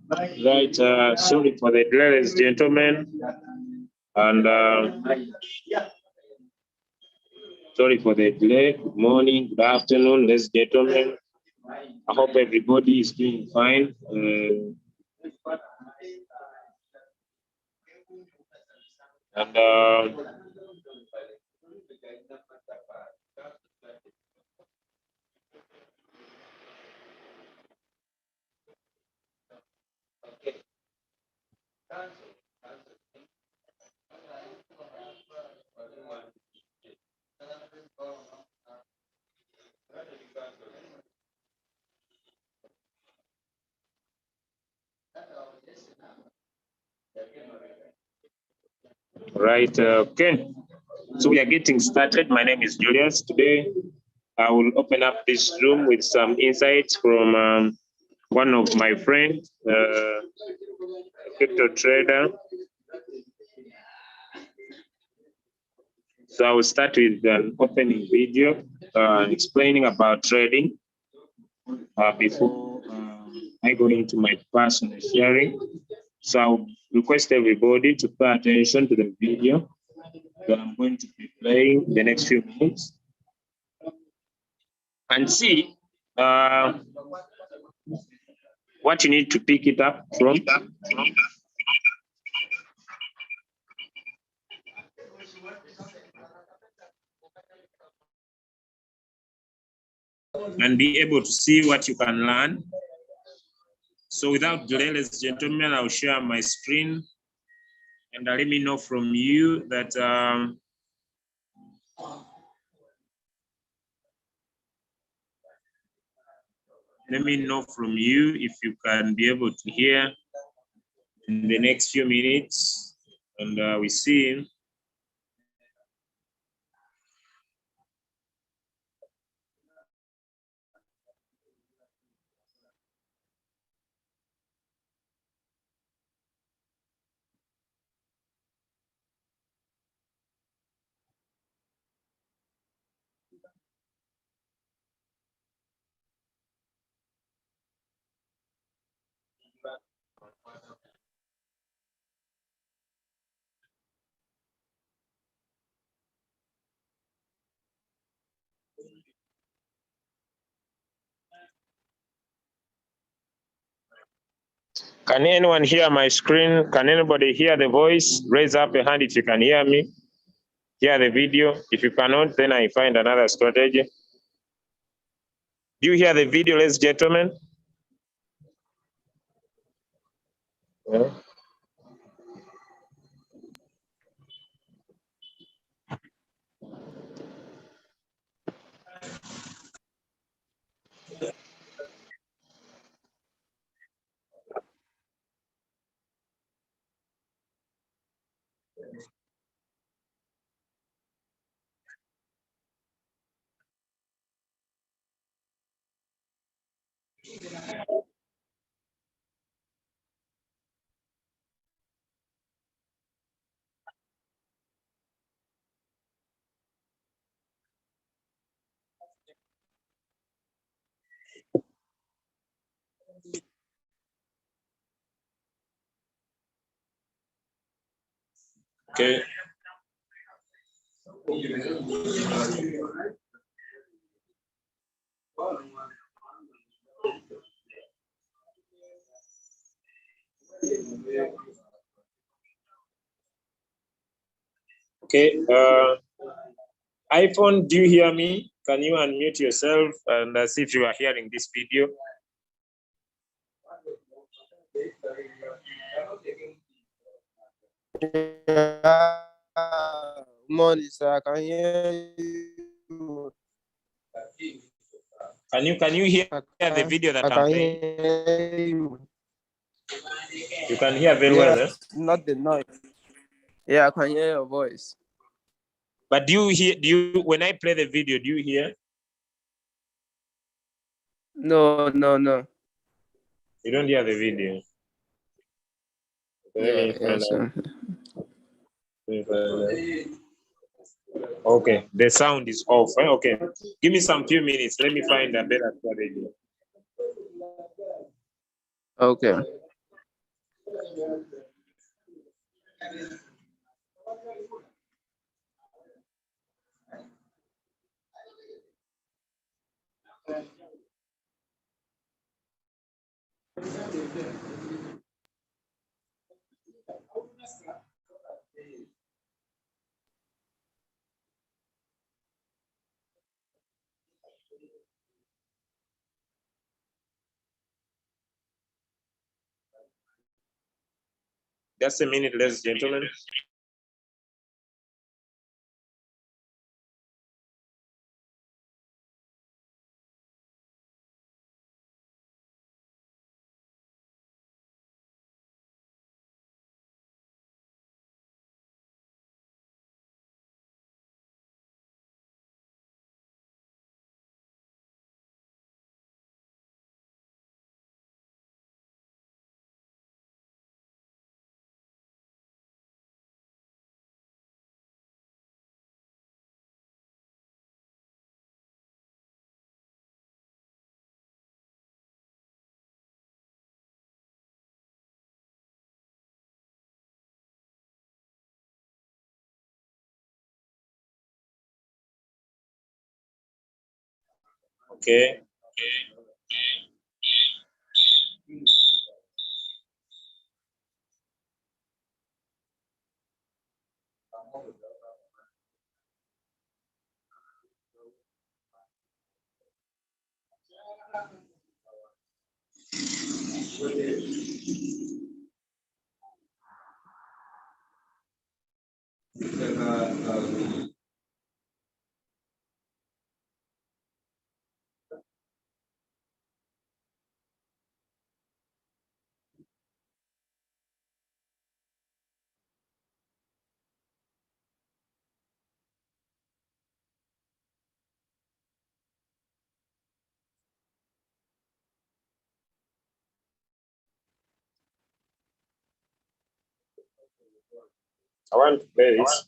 Right, sorry for the delay, ladies and gentlemen, and sorry for the delay. Good morning, good afternoon, ladies and gentlemen. I hope everybody is doing fine. Right, okay. So we are getting started. My name is Julius. Today, I will open up this room with some insights from one of my friends, crypto trader. So I will start with an opening video explaining about trading before I go into my personal sharing. So I will request everybody to pay attention to the video that I'm going to be playing the next few minutes and see what you need to pick it up from. And be able to see what you can learn. So without delay, ladies and gentlemen, I'll share my screen and let me know from you that let me know from you if you can be able to hear in the next few minutes, and we see. Can anyone hear my screen? Can anybody hear the voice? Raise up a hand if you can hear me. Hear the video. If you cannot, then I find another strategy. Do you hear the video, ladies and gentlemen? Yeah. Okay. Okay. iPhone, do you hear me? Can you unmute yourself and see if you are hearing this video? Morning, sir. Can you hear you? Can you hear the video that I'm playing? You can hear very well, eh? Not the noise. Yeah, I can hear your voice. But do you hear? When I play the video, do you hear? No. You don't hear the video. Okay, the sound is off. Eh? Okay, give me some few minutes. Let me find a better strategy. Okay. Just a minute, ladies and gentlemen. Okay. I want to play this.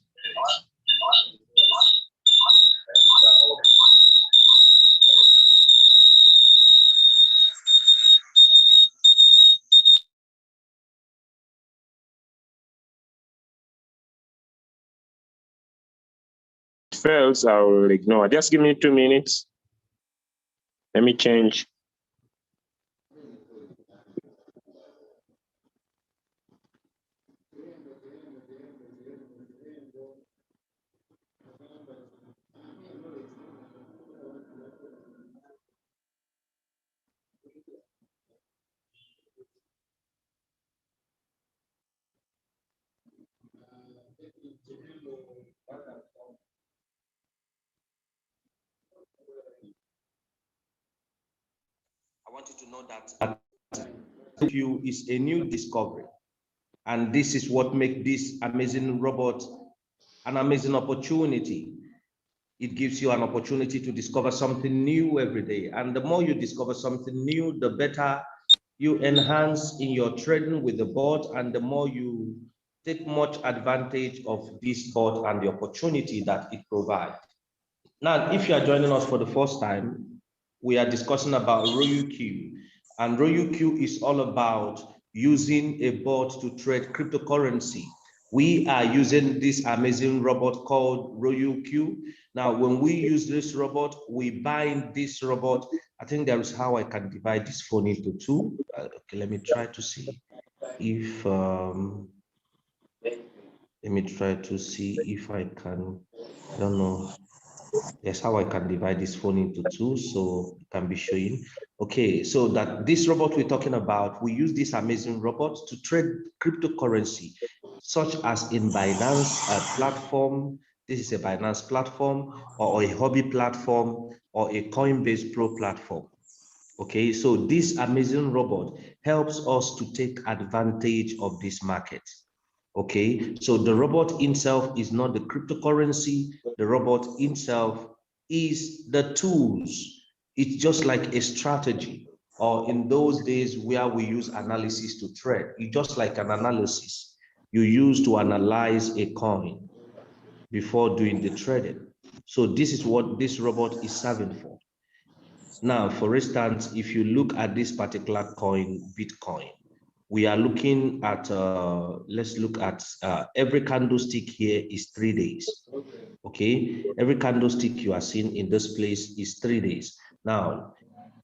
Fails, I will ignore. Just give me 2 minutes. Let me change. I want you to know that you is a new discovery. And this is what makes this amazing robot an amazing opportunity. It gives you an opportunity to discover something new every day. And the more you discover something new, the better you enhance in your trading with the bot, and the more you take much advantage of this bot and the opportunity that it provides. Now, if you are joining us for the first time, we are discussing about RoyuQ. And RoyuQ is all about using a bot to trade cryptocurrency. We are using this amazing robot called RoyuQ. Now, when we use this robot, we bind this robot. I think there is how I can divide this phone into two. Okay, let me try to see if, let me try to see if I can, I don't know. Yes, how I can divide this phone into two so it can be showing. Okay, so that this robot we're talking about, we use this amazing robot to trade cryptocurrency, such as in Binance platform. This is a Binance platform, or a hobby platform, or a Coinbase Pro platform. Okay, so this amazing robot helps us to take advantage of this market. Okay, so the robot itself is not the cryptocurrency. The robot itself is the tools. It's just like a strategy, or in those days where we use analysis to trade, it's just like an analysis you use to analyze a coin before doing the trading. So this is what this robot is serving for. Now, for instance, if you look at this particular coin, Bitcoin, we are looking at, let's look at every candlestick here is 3 days. Okay, every candlestick you are seeing in this place is 3 days. Now,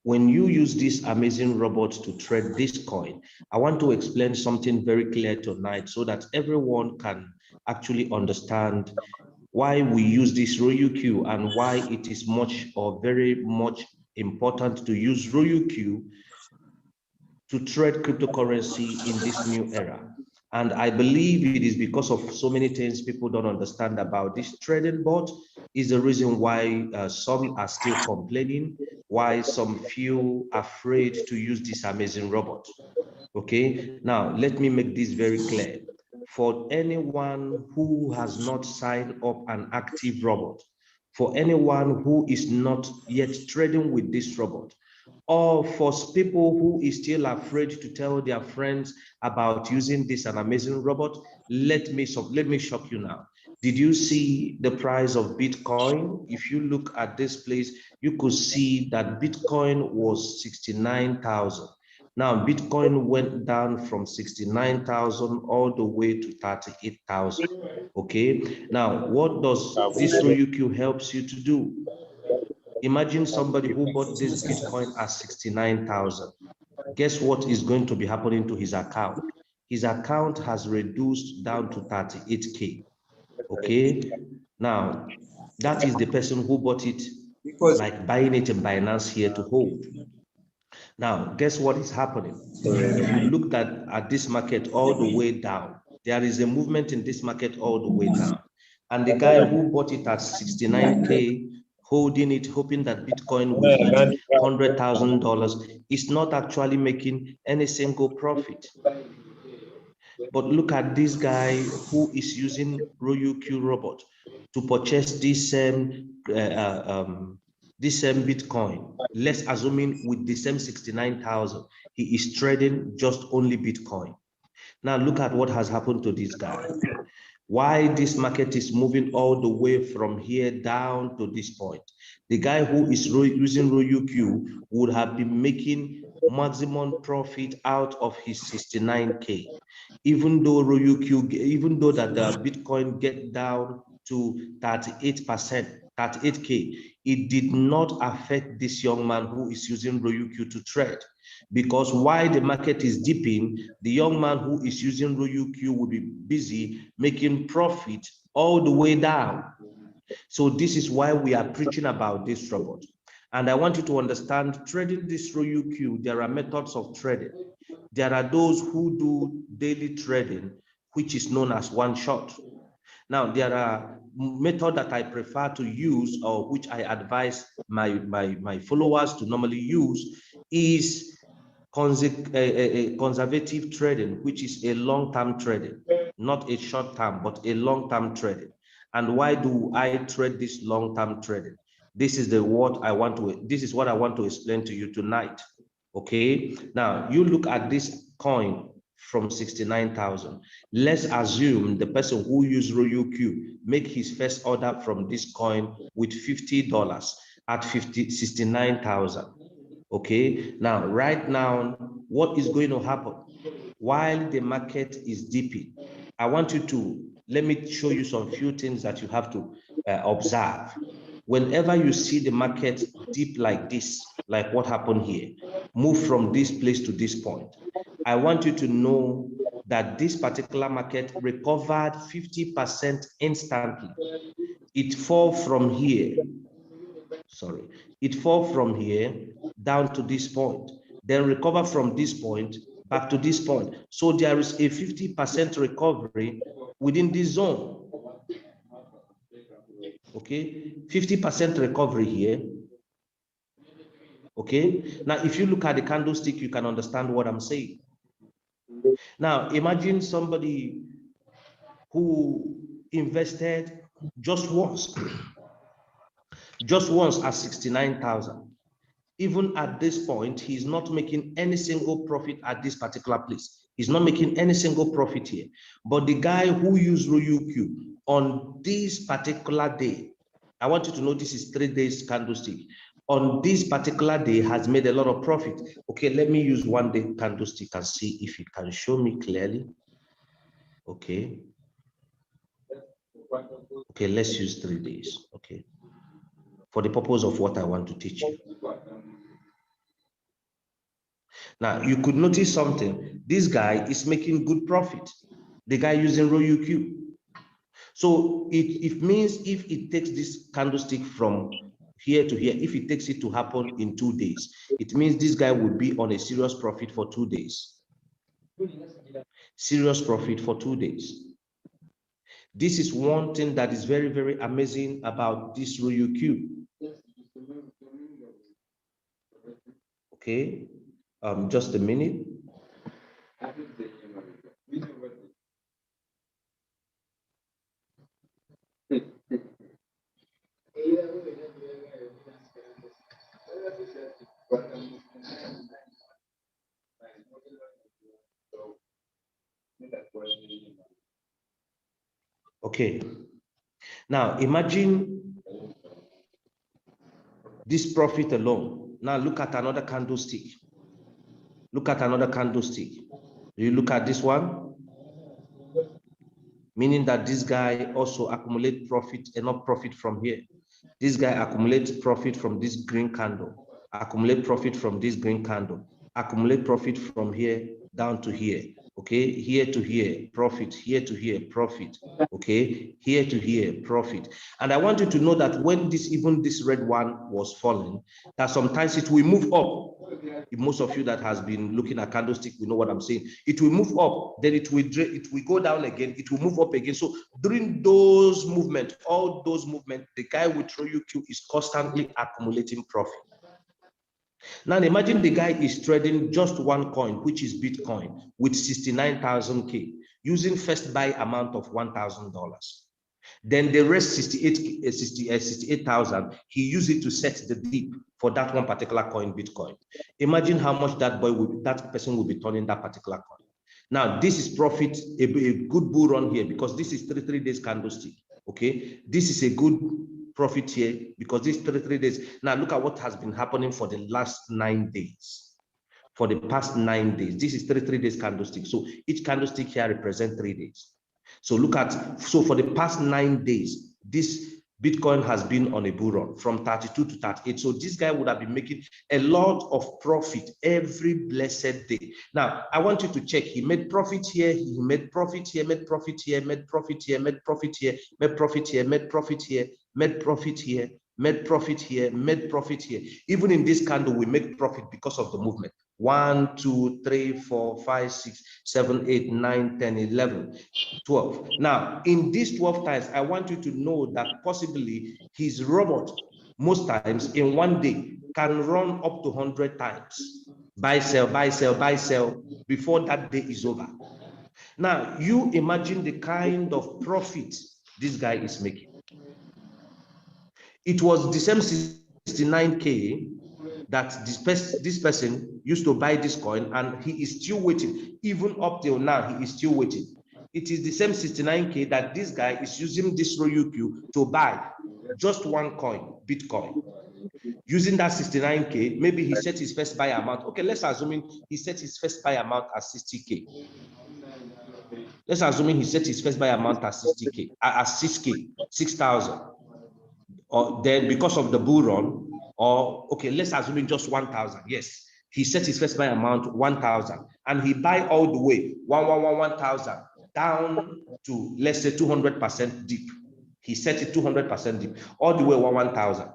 when you use this amazing robot to trade this coin, I want to explain something very clear tonight so that everyone can actually understand why we use this RoyuQ and why it is much or very much important to use RoyuQ to trade cryptocurrency in this new era. And I believe it is because of so many things people don't understand about this trading bot is the reason why some are still complaining, why some feel afraid to use this amazing robot. Okay, now let me make this very clear. For anyone who has not signed up an active robot, for anyone who is not yet trading with this robot, or for people who is still afraid to tell their friends about using this an amazing robot, let me shock you now. Did you see the price of Bitcoin? If you look at this place, you could see that Bitcoin was 69,000. Now, Bitcoin went down from 69,000 all the way to 38,000. Okay. Now, what does this RoyuQ helps you to do? Imagine somebody who bought this Bitcoin at 69,000. Guess what is going to be happening to his account? His account has reduced down to 38K. Okay. Now, that is the person who bought it, like buying it in Binance here to hold. Now, guess what is happening? If you looked at this market all the way down, there is a movement in this market all the way down. And the guy who bought it at 69K, holding it, hoping that Bitcoin will hit $100,000, is not actually making any single profit. But look at this guy who is using RoyuQ robot to purchase this same Bitcoin. Let's assuming with the same 69,000, he is trading just only Bitcoin. Now look at what has happened to this guy. Why this market is moving all the way from here down to this point. The guy who is using RoyuQ would have been making maximum profit out of his 69K. Even though RoyuQ, even though that the Bitcoin get down to 38%, 38K, it did not affect this young man who is using RoyuQ to trade. Because while the market is dipping, the young man who is using RoyuQ will be busy making profit all the way down. So this is why we are preaching about this robot. And I want you to understand, trading this RoyuQ, there are methods of trading. There are those who do daily trading, which is known as one shot. Now, there are methods that I prefer to use, or which I advise my followers to normally use, is conservative trading, which is a long-term trading, not a short-term, but a long-term trading. And why do I trade this long-term trading? This is what I want to explain to you tonight. Okay. Now you look at this coin from 69,000. Let's assume the person who used RoyuQ make his first order from this coin with $50 at 69,000. Okay, now right now, what is going to happen? While the market is dipping, I want you to, let me show you some few things that you have to observe. Whenever you see the market dip like this, like what happened here, move from this place to this point, I want you to know that this particular market recovered 50% instantly. It fall from here. Sorry, it fall from here down to this point, then recover from this point back to this point. So there is a 50% recovery within this zone. Okay, 50% recovery here. Okay, now if you look at the candlestick, you can understand what I'm saying. Now imagine somebody who invested just once at 69,000. Even at this point, he's not making any single profit at this particular place. He's not making any single profit here. But the guy who used RoyuQ on this particular day, I want you to know this is 3 days candlestick. on this particular day has made a lot of profit. Okay, let me use 1 day candlestick and see if it can show me clearly. Okay. Okay, let's use 3 days. Okay. For the purpose of what I want to teach you. Now, you could notice something. This guy is making good profit. The guy using ROUQ. So it means if it takes this candlestick from here to here, if it takes it to happen in 2 days, it means this guy would be on a serious profit for 2 days. Serious profit for 2 days. This is one thing that is very, very amazing about this ROUQ. Okay, just a minute. Okay, now imagine this profit alone. Now look at another candlestick. Look at another candlestick. You look at this one, meaning that this guy also accumulates profit, enough profit from here. This guy accumulates profit from this green candle, accumulate profit from this green candle, accumulate profit from here down to here. Okay, here to here, profit, here to here, profit. Okay, here to here, profit. And I want you to know that when even this red one was falling, that sometimes it will move up. Most of you that has been looking at candlestick, we know what I'm saying. It will move up, then it will go down again, it will move up again. So during those movements, all those movements, the guy with ROUQ is constantly accumulating profit. Now imagine the guy is trading just one coin, which is Bitcoin, with 69,000 K, using first buy amount of $1,000. Then the rest 68,000, he used it to set the dip for that one particular coin, Bitcoin. Imagine how much that person will be turning that particular coin. Now, this is profit, a good bull run here, because this is 3 days candlestick. Okay, this is a good profit here because this 3 days. Now look at what has been happening for the last 9 days. For the past 9 days, this is 3 days candlestick. So each candlestick here represents 3 days. So look at, so for the past 9 days, this Bitcoin has been on a bull run from 32 to 38. So this guy would have been making a lot of profit every blessed day. Now, I want you to check. He made profit here, he made profit here, made profit here, made profit here, made profit here, made profit here, made profit here, made profit here, made profit here, made profit here. Even in this candle, we make profit because of the movement. 1, 2, 3, 4, 5, 6, 7, 8, 9, 10, 11, 12. Now, in these 12 times, I want you to know that possibly his robot, most times in one day, can run up to 100 times. Buy, sell, buy, sell, buy, sell, before that day is over. Now, you imagine the kind of profit this guy is making. It was the same 69K that this person used to buy this coin, and he is still waiting. Even up till now, he is still waiting. It is the same 69K that this guy is using this ROUQ to buy just one coin, Bitcoin. Using that 69K, maybe he set his first buy amount. Okay, let's assume he set his first buy amount at 60K. Let's assume he set his first buy amount at 60K, at 6K, 6,000. Or then because of the bull run, or okay, let's assume just 1,000. Yes, he set his first buy amount 1,000, and he buy all the way 1,000 down to, let's say, 200% dip. He set it 200% dip all the way 1,000.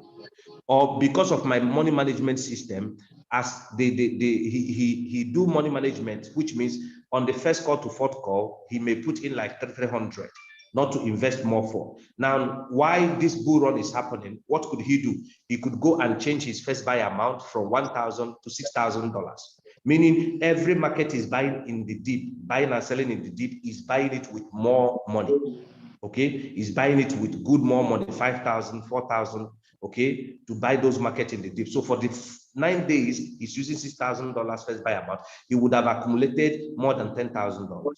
Or because of my money management system, as he do money management, which means on the first call to fourth call, he may put in like 300. Not to invest more for. Now, while this bull run is happening, what could he do? He could go and change his first buy amount from $1,000 to $6,000. Meaning every market is buying in the dip, buying and selling in the dip, is buying it with more money. Okay, is buying it with good more money, 5,000, 4,000. Okay, to buy those markets in the dip. So for the 9 days, he's using $6,000 first buy amount. He would have accumulated more than $10,000.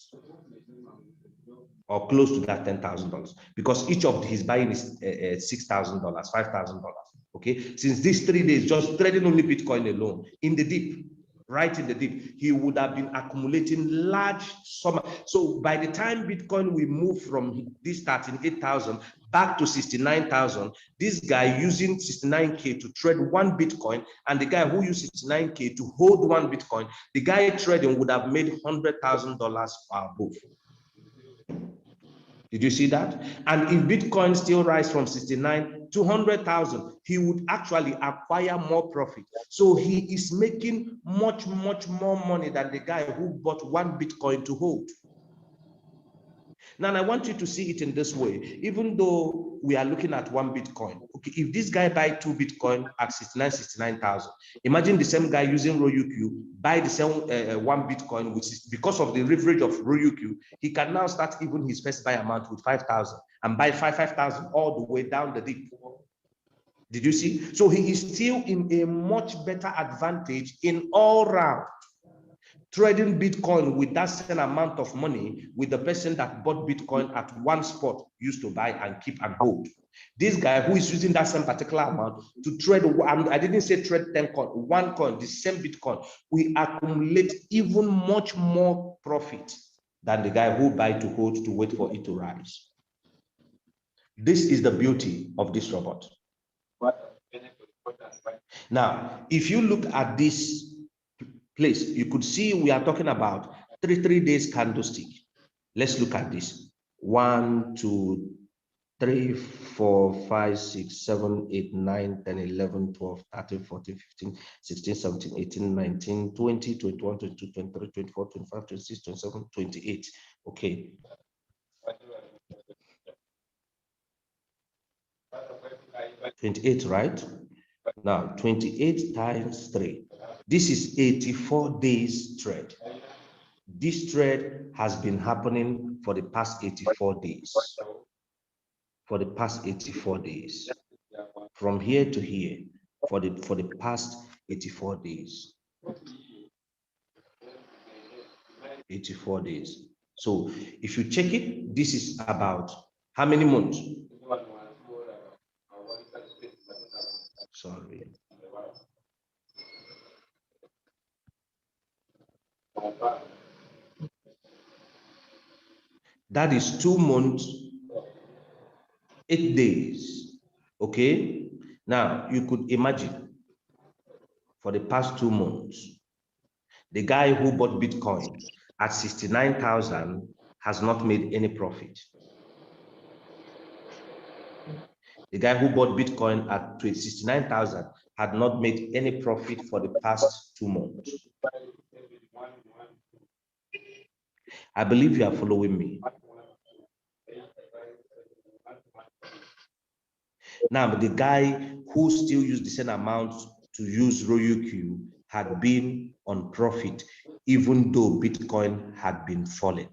Or close to that $10,000, because each of his buying is $6,000, $5,000. Okay, since these 3 days, just trading only Bitcoin alone in the dip, right in the dip, he would have been accumulating large sum. So by the time Bitcoin will move from this 38,000 back to 69,000, this guy using 69K to trade one Bitcoin, and the guy who used 69K to hold one Bitcoin, the guy trading would have made $100,000 or above. Did you see that? And if Bitcoin still rise from 69 to 100,000, he would actually acquire more profit. So he is making much more money than the guy who bought one Bitcoin to hold. Now, I want you to see it in this way. Even though we are looking at one Bitcoin, okay, if this guy buy two Bitcoin at 69,000, imagine the same guy using RoyuQ buy the same one Bitcoin, which is because of the leverage of RoyuQ, he can now start even his first buy amount with 5,000 and buy 5,000 all the way down the deep. Did you see? So he is still in a much better advantage in all round. Trading Bitcoin with that same amount of money with the person that bought Bitcoin at one spot used to buy and keep and hold. This guy who is using that same particular amount to trade, I didn't say trade 10 coin, one coin, the same Bitcoin, we accumulate even much more profit than the guy who buy to hold to wait for it to rise. This is the beauty of this robot. Now, if you look at this place, you could see we are talking about 3 days candlestick. Let's look at this. 1, 2, 3, 4, 5, 6, 7, 8, 9, 10, 11, 12, 13, 14, 15, 16, 17, 18, 19, 20, 21, 22, 23, 24, 25, 26, 27, 28. Okay. $28, right? Now, 28 times 3. This is 84 days trade. This trade has been happening for the past 84 days. For the past 84 days. From here to here, for the past 84 days. 84 days. So if you check it, this is about how many months? Sorry. That is 2 months, 8 days. Okay. Now you could imagine for the past 2 months, the guy who bought Bitcoin at 69,000 has not made any profit. The guy who bought Bitcoin at 69,000 had not made any profit for the past 2 months. I believe you are following me. Now, the guy who still used the same amount to use RoyuQ had been on profit, even though Bitcoin had been falling.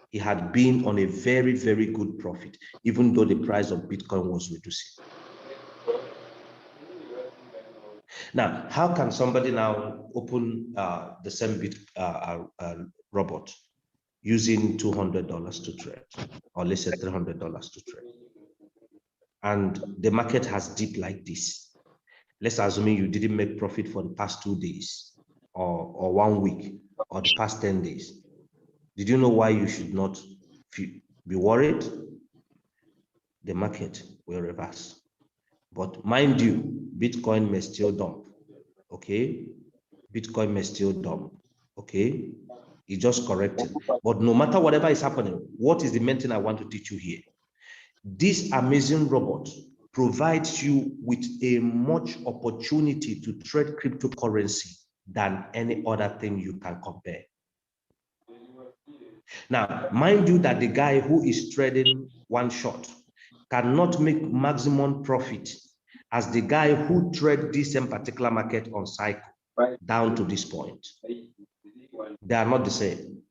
He had been on a very good profit, even though the price of Bitcoin was reducing. Now, how can somebody now open the same robot using $200 to trade, or let's say $300 to trade? And the market has dipped like this. Let's assume you didn't make profit for the past 2 days, or 1 week, or the past 10 days. Did you know why you should not be worried? The market will reverse. But mind you, Bitcoin may still dump. Okay? Bitcoin may still dump. Okay? It just corrected. But no matter whatever is happening, what is the main thing I want to teach you here? This amazing robot provides you with a much opportunity to trade cryptocurrency than any other thing you can compare. Now, mind you that the guy who is trading one shot cannot make maximum profit as the guy who trade this same particular market on cycle down to this point. They are not the same.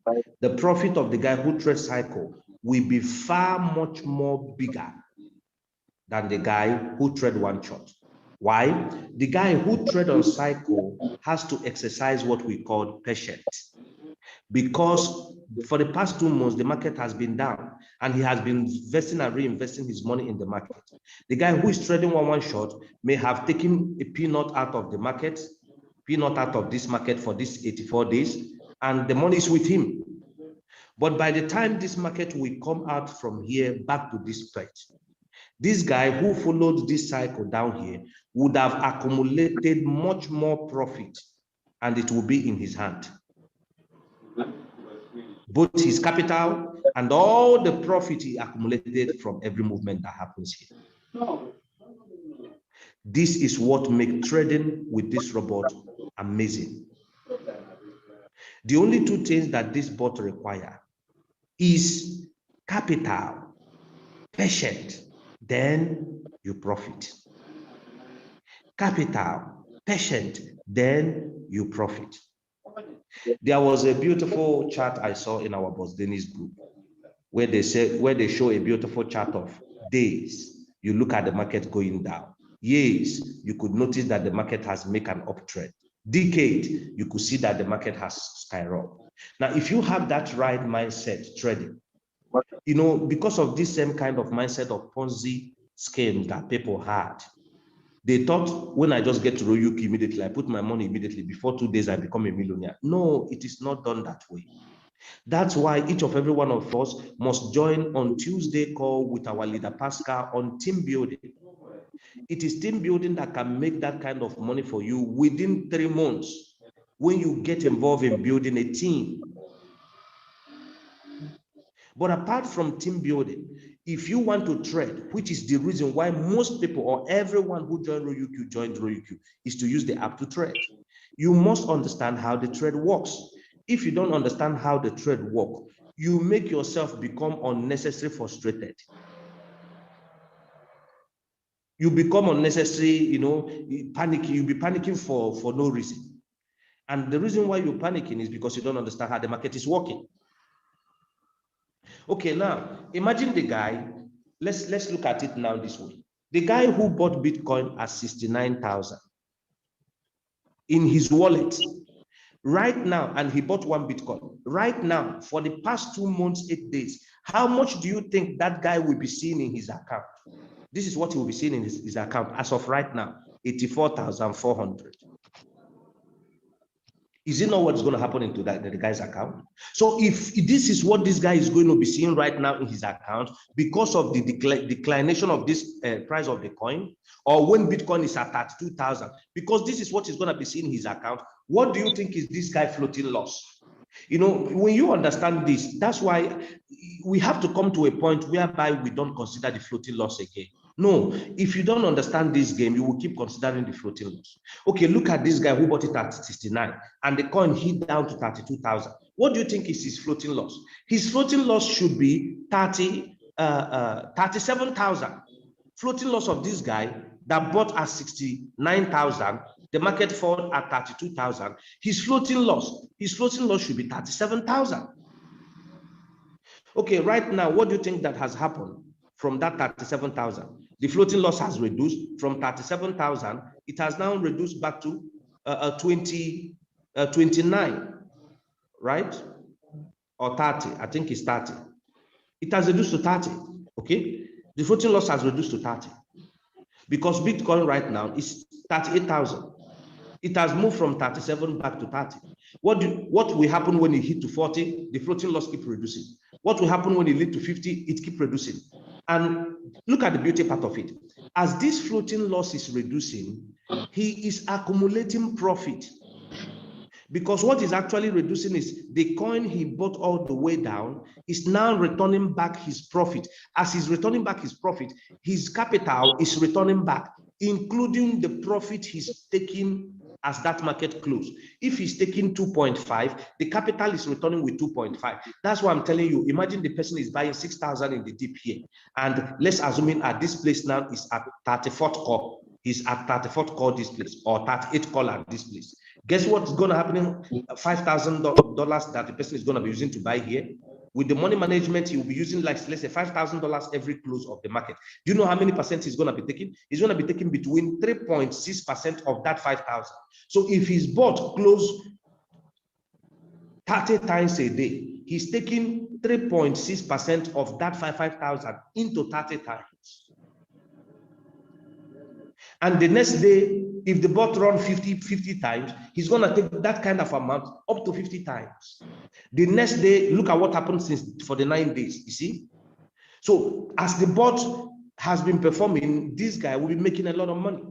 The profit of the guy who trades cycle will be far much more bigger than the guy who trade one shot. Why? The guy who trade on cycle has to exercise what we call patience, because for the past 2 months, the market has been down and he has been investing and reinvesting his money in the market. The guy who is trading one shot may have taken a peanut out of the market, peanut out of this market for these 84 days, and the money is with him. But by the time this market will come out from here back to this point, this guy who followed this cycle down here would have accumulated much more profit, and it will be in his hand. Both his capital and all the profit he accumulated from every movement that happens here. This is what makes trading with this robot amazing. The only 2 things that this bot requires is capital, patient, then you profit. Capital, patient, then you profit. There was a beautiful chart I saw in our Boss Dennis group where they show a beautiful chart of days. You look at the market going down. Years, you could notice that the market has made an uptrend. Decade, you could see that the market has skyrocketed. Now, if you have that right mindset trading, you know, because of this same kind of mindset of Ponzi scheme that people had, they thought when I just get to Royuki immediately, I put my money immediately, before 2 days, I become a millionaire. No, it is not done that way. That's why each of every one of us must join on Tuesday call with our leader Pascal on team building. It is team building that can make that kind of money for you within 3 months when you get involved in building a team. But apart from team building, if you want to trade, which is the reason why most people or everyone who joined RoyuQ joined RoyuQ, is to use the app to trade. You must understand how the trade works. If you don't understand how the trade works, you make yourself become unnecessarily frustrated. You become unnecessary, you know, panic. You'll be panicking for no reason. And the reason why you're panicking is because you don't understand how the market is working. Okay, now imagine the guy. Let's look at it now this way. The guy who bought Bitcoin at 69,000 in his wallet right now, and he bought 1 Bitcoin right now for the past 2 months, 8 days. How much do you think that guy will be seeing in his account? This is what he will be seeing in his account as of right now, 84,400. Is it not what's going to happen into the guy's account? So if this is what this guy is going to be seeing right now in his account because of the declination of this price of the coin, or when Bitcoin is at 32,000, because this is what he's going to be seeing in his account, what do you think is this guy floating loss? You know, when you understand this, that's why we have to come to a point whereby we don't consider the floating loss again. No, if you don't understand this game, you will keep considering the floating loss. Okay, look at this guy who bought it at 69 and the coin hit down to 32,000. What do you think is his floating loss? His floating loss should be 37,000. Floating loss of this guy that bought at 69,000, the market fall at 32,000. His floating loss should be 37,000. Okay, right now, what do you think that has happened from that 37,000? The floating loss has reduced from 37,000. It has now reduced back to 29, right? Or 30. I think it's 30. It has reduced to 30. Okay, the floating loss has reduced to 30 because Bitcoin right now is 38,000. It has moved from 37 back to 30. What will happen when it hit to 40? The floating loss keeps reducing. What will happen when it hit to 50? It keeps reducing. And look at the beauty part of it. As this floating loss is reducing, he is accumulating profit. Because what is actually reducing is the coin he bought all the way down is now returning back his profit. As he's returning back his profit, his capital is returning back, including the profit he's taking as that market close. If he's taking 2.5, the capital is returning with 2.5. That's why I'm telling you, imagine the person is buying 6,000 in the dip here. And let's assume at this place now is at 34th call. He's at 34th call this place, or 38th call at this place. Guess what's going to happen? $5,000 that the person is going to be using to buy here. With the money management, he will be using, like, let's say $5,000 every close of the market. Do you know how many percent he's going to be taking? He's going to be taking between 3.6% of that 5,000. So if he's bought close 30 times a day, he's taking 3.6% of that 55,000 into 30 times. And the next day, if the bot run 50 times, he's going to take that kind of amount up to 50 times. The next day, look at what happened for the 9 days, you see? So as the bot has been performing, this guy will be making a lot of money.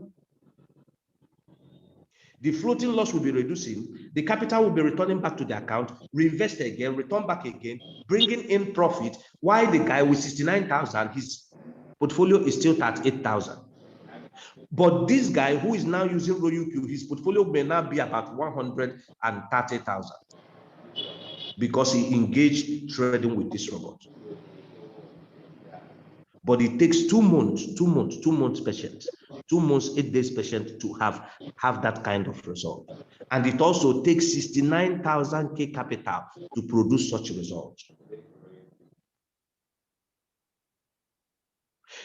The floating loss will be reducing, the capital will be returning back to the account, reinvest again, return back again, bringing in profit, while the guy with 69,000, his portfolio is still at 8,000. But this guy who is now using RoyuQ, his portfolio may now be about 130,000 because he engaged trading with this robot. But it takes 2 months patience, 2 months, 8 days patience to have that kind of result. And it also takes 69,000 K capital to produce such results.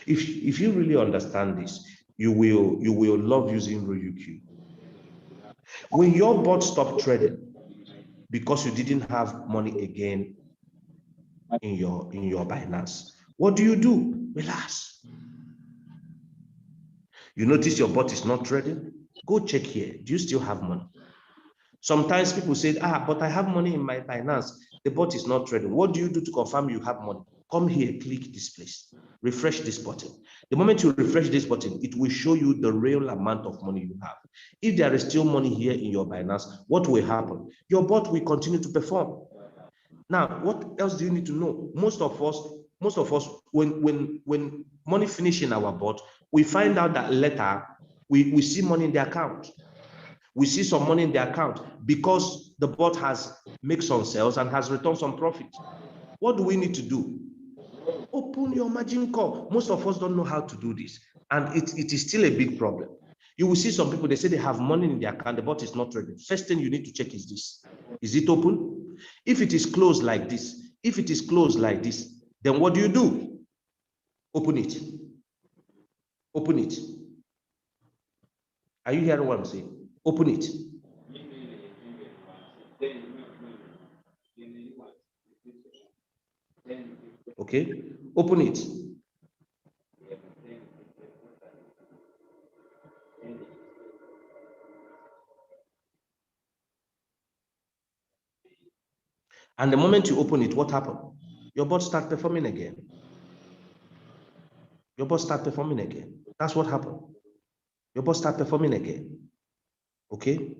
If you really understand this, you will love using RoyuQ. When your bot stopped trading because you didn't have money again in your Binance, what do? Relax. You notice your bot is not trading? Go check here. Do you still have money? Sometimes people say, but I have money in my Binance. The bot is not trading. What do you do to confirm you have money? Come here, click this place, refresh this button. The moment you refresh this button, it will show you the real amount of money you have. If there is still money here in your Binance, what will happen? Your bot will continue to perform. Now, what else do you need to know? Most of us, when money finish in our bot, we find out that later we see money in the account. We see some money in the account because the bot has made some sales and has returned some profit. What do we need to do? Open your margin call. Most of us don't know how to do this, and it is still a big problem. You will see some people, they say they have money in their account, the bot is not trading. First thing you need to check is this. Is it open? If it is closed like this, then what do? Open it. Open it. Are you hearing what I'm saying? Open it. Okay, open it. And the moment you open it, what happened? Your bot starts performing again. Your bot starts performing again. That's what happened. Your bot starts performing again. Okay.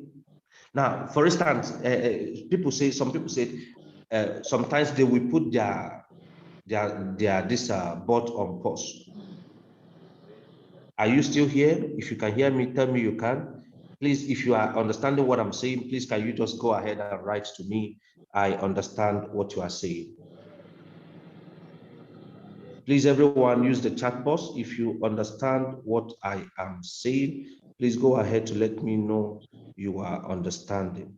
Now, for instance, some people say sometimes they will put their bot on pause. Are you still here? If you can hear me, tell me you can. Please, if you are understanding what I'm saying, please can you just go ahead and write to me? I understand what you are saying. Please, everyone, use the chat box. If you understand what I am saying, please go ahead to let me know you are understanding.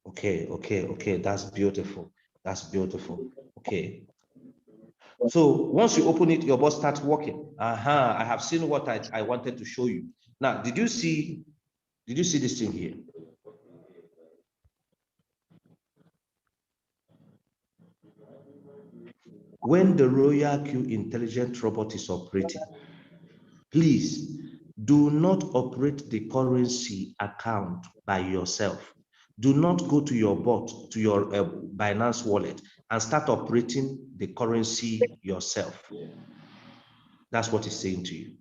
Okay, that's beautiful. That's beautiful. Okay. So once you open it, your bot starts working. I have seen what I wanted to show you. Now, did you see this thing here? When the RoyuQ intelligent robot is operating, please do not operate the currency account by yourself. Do not go to your bot, to your Binance wallet and start operating the currency yourself. That's what it's saying to you.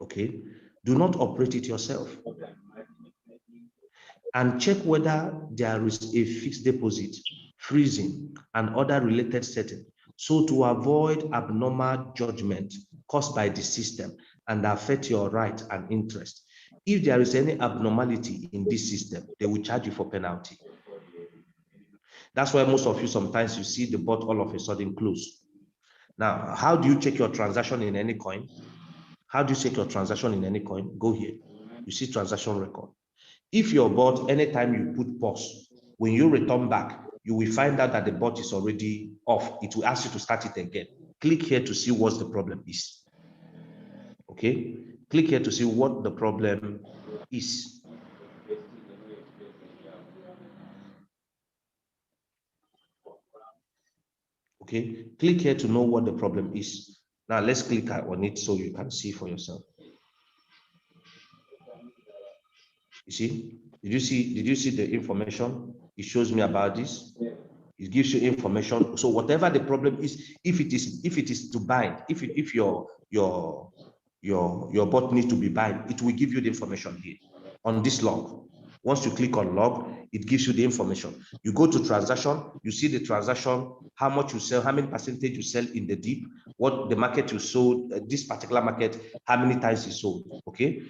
Okay, do not operate it yourself. And check whether there is a fixed deposit, freezing, and other related settings. So to avoid abnormal judgment caused by the system and affect your right and interest. If there is any abnormality in this system, they will charge you for penalty. That's why most of you, sometimes you see the bot all of a sudden close. Now, how do you check your transaction in any coin? How do you check your transaction in any coin? Go here. You see transaction record. If your bot, anytime you put pause, when you return back, you will find out that the bot is already off. It will ask you to start it again. Click here to see what the problem is. Okay, click here to see what the problem is. Okay, click here to know what the problem is. Now let's click on it so you can see for yourself. You see, did you see the information? It shows me about this. It gives you information. So whatever the problem is, if it is to bind, if your bot needs to be bind, it will give you the information here on this log. Once you click on log, it gives you the information. You go to transaction, you see the transaction, how much you sell, how many percentage you sell in the deep, what the market you sold, this particular market, how many times you sold. Okay.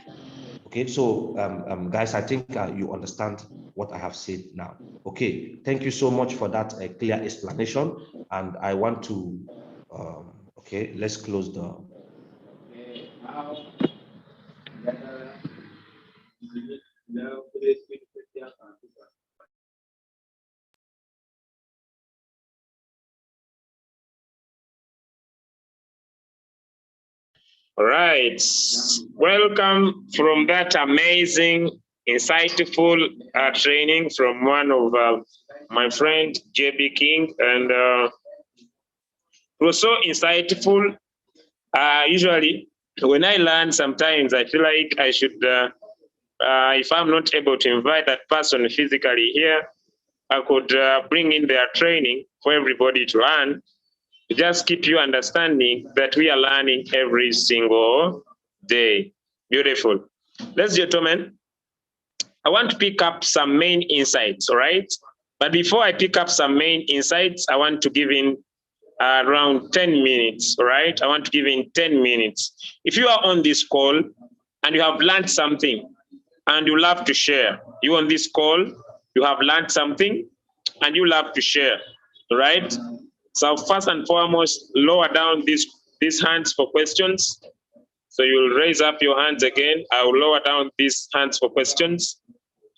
Okay, so guys, I think you understand what I have said now. Okay, thank you so much for that clear explanation. And I want to, okay, let's close the. All right, welcome from that amazing, insightful training from one of my friend, JB King, and it was so insightful. Usually, when I learn, sometimes I feel like I should, if I'm not able to invite that person physically here, I could bring in their training for everybody to learn. Just keep you understanding that we are learning every single day. Beautiful. Ladies and gentlemen, I want to pick up some main insights, all right? But before I pick up some main insights, I want to give in around 10 minutes, all right? I want to give in 10 minutes. If you are on this call and you have learned something and you love to share, you on this call, you have learned something and you love to share, all right? So first and foremost, lower down these hands for questions. So you'll raise up your hands again. I will lower down these hands for questions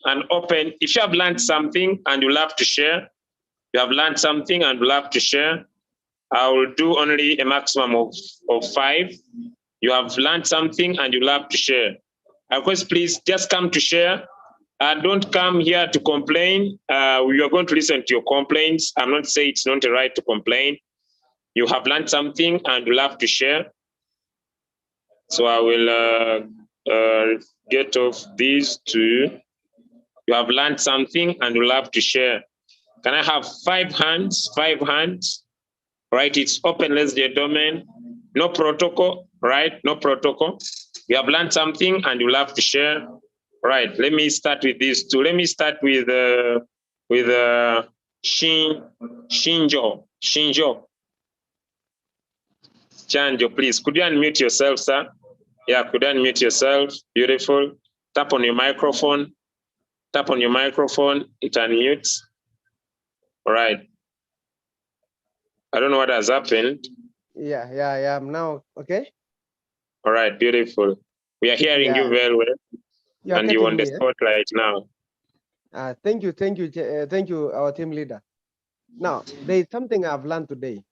and open. If you have learned something and you love to share, you have learned something and you love to share, I will do only a maximum of 5. You have learned something and you love to share. Of course, please just come to share. Don't come here to complain. We are going to listen to your complaints. I'm not saying it's not a right to complain. You have learned something and you love to share. So I will get off these two. You have learned something and you love to share. Can I have 5 hands? 5 hands. Right, it's open, ladies and gentlemen. No protocol, right? No protocol. You have learned something and you love to share. Right, let me start with these two. Let me start with Shinjo. Chanjo, please. Could you unmute yourself, sir? Yeah, could you unmute yourself? Beautiful. Tap on your microphone. Tap on your microphone. It unmutes. All right. I don't know what has happened. Yeah. I'm now okay. All right, beautiful. We are hearing you very well. And you on the spotlight now. Thank you, our team leader. Now, there is something I've learned today.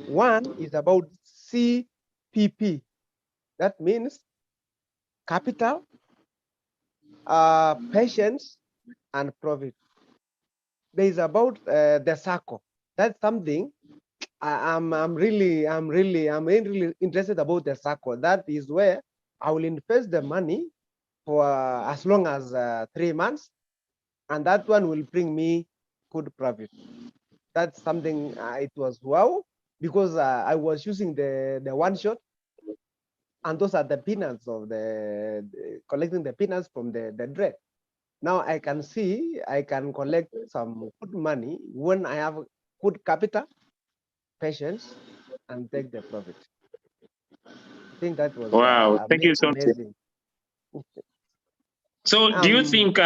One is about CPP. That means capital, patience, and profit. There is about the circle. That's something I'm really interested about the circle. That is where I will invest the money for as long as 3 months, and that one will bring me good profit. That's something it was wow, because I was using the one shot, and those are the peanuts of collecting the peanuts from the dread. Now I can see I can collect some good money when I have good capital, patience, and take the profit. I think that was wow. Thank you so amazing. So do you think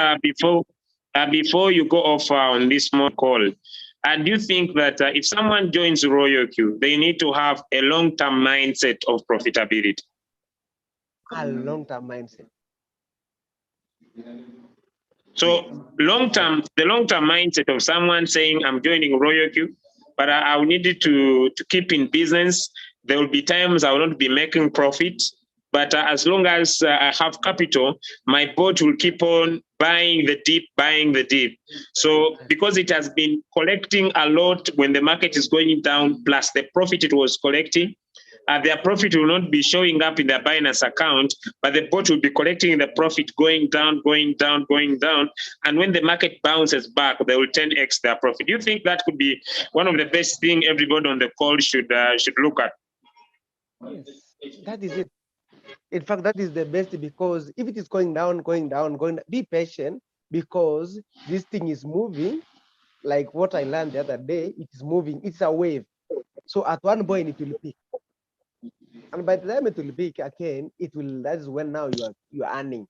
before you go off on this small call, do you think that if someone joins Royal Q, they need to have a long-term mindset of profitability? A long-term mindset. So the long-term mindset of someone saying, I'm joining Royal Q, but I will need to keep in business. There will be times I will not be making profit, but as long as I have capital, my boat will keep on buying the dip. So because it has been collecting a lot when the market is going down, plus the profit it was collecting, their profit will not be showing up in their Binance account, but the bot will be collecting the profit going down. And when the market bounces back, they will 10x their profit. Do you think that could be one of the best things everybody on the call should look at? Yes, that is it. In fact, that is the best, because if it is going down, be patient, because this thing is moving. Like what I learned the other day, it is moving. It's a wave. So at one point it will peak, and by the time it will peak again, it will. That is when now you are earning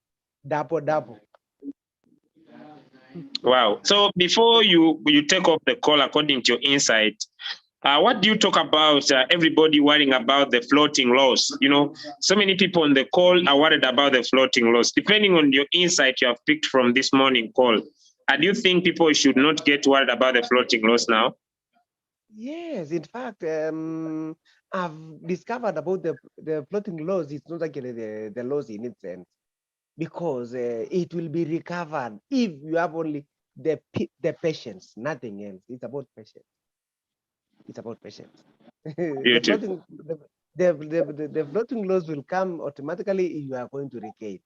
double. Wow. So before you take off the call, according to your insight, what do you talk about? Everybody worrying about the floating loss. You know, so many people on the call are worried about the floating loss. Depending on your insight you have picked from this morning call, do you think people should not get worried about the floating loss now? Yes, in fact, I've discovered about the floating loss. It's not actually the loss in its sense, because it will be recovered if you have only the patience, nothing else. It's about patience. The floating the floating loss will come automatically if you are going to regain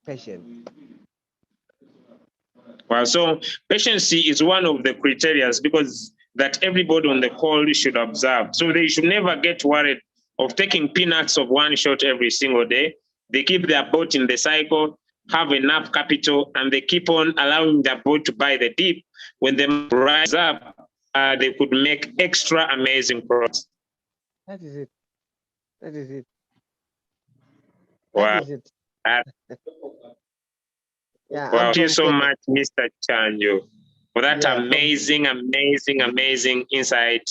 patience. Well, so patience is one of the criteria, because that everybody on the call should observe. So they should never get worried of taking peanuts of one shot every single day. They keep their boat in the cycle, have enough capital, and they keep on allowing their boat to buy the dip. When they rise up, they could make extra amazing profits. That is it. Wow. That is it. Yeah. Wow. Thank you so much, Mr. Chanjo, for that amazing insight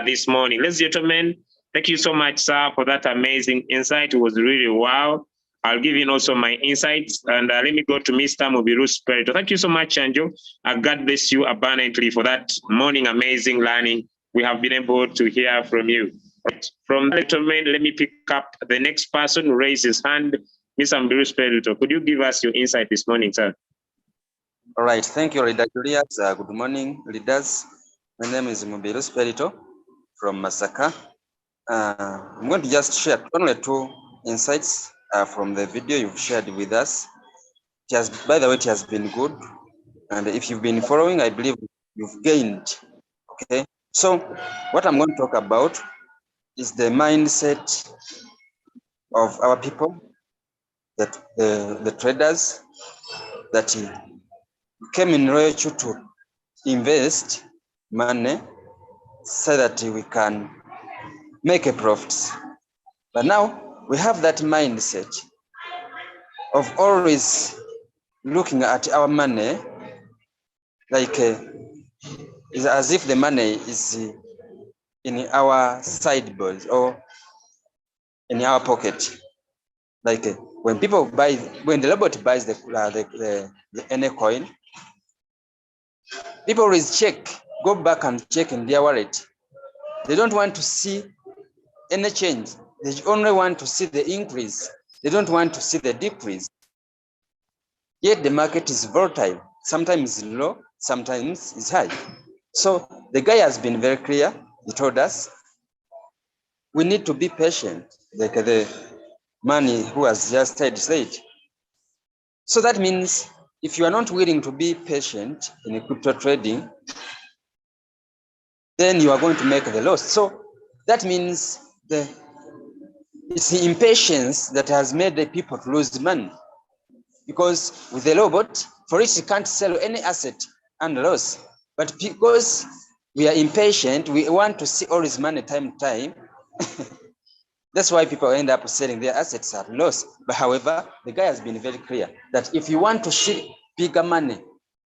this morning. Ladies and gentlemen, thank you so much, sir, for that amazing insight. It was really wow. I'll give you also my insights, and let me go to Mr. Mubiru Spirito. Thank you so much, Chanjo. God bless you abundantly for that morning amazing learning we have been able to hear from you. Right. From that, gentlemen, let me pick up the next person who raised his hand. Mr. Mubiru Spirito, could you give us your insight this morning, sir? All right, thank you, Leader Julius. Good morning, leaders. My name is Mubiru Spirito from Masaka. I'm going to just share only 2 insights from the video you've shared with us. By the way, it has been good. And if you've been following, I believe you've gained. Okay, so what I'm going to talk about is the mindset of our people, that the traders that came in Royal Q to invest money so that we can make a profit. But now we have that mindset of always looking at our money like is as if the money is in our sideboard or in our pocket. Like when the robot buys any coin, people always go back and check in their wallet. They don't want to see any change. They only want to see the increase. They don't want to see the decrease. Yet the market is volatile. Sometimes it's low, sometimes it's high. So the guy has been very clear. He told us we need to be patient, like the man who has just said. So that means if you are not willing to be patient in crypto trading, then you are going to make the loss. So that means it's the impatience that has made the people to lose money. Because with the robot, for it, you can't sell any asset and loss. But because we are impatient, we want to see all this money time. That's why people end up selling their assets at loss. But however, the guy has been very clear that if you want to see bigger money,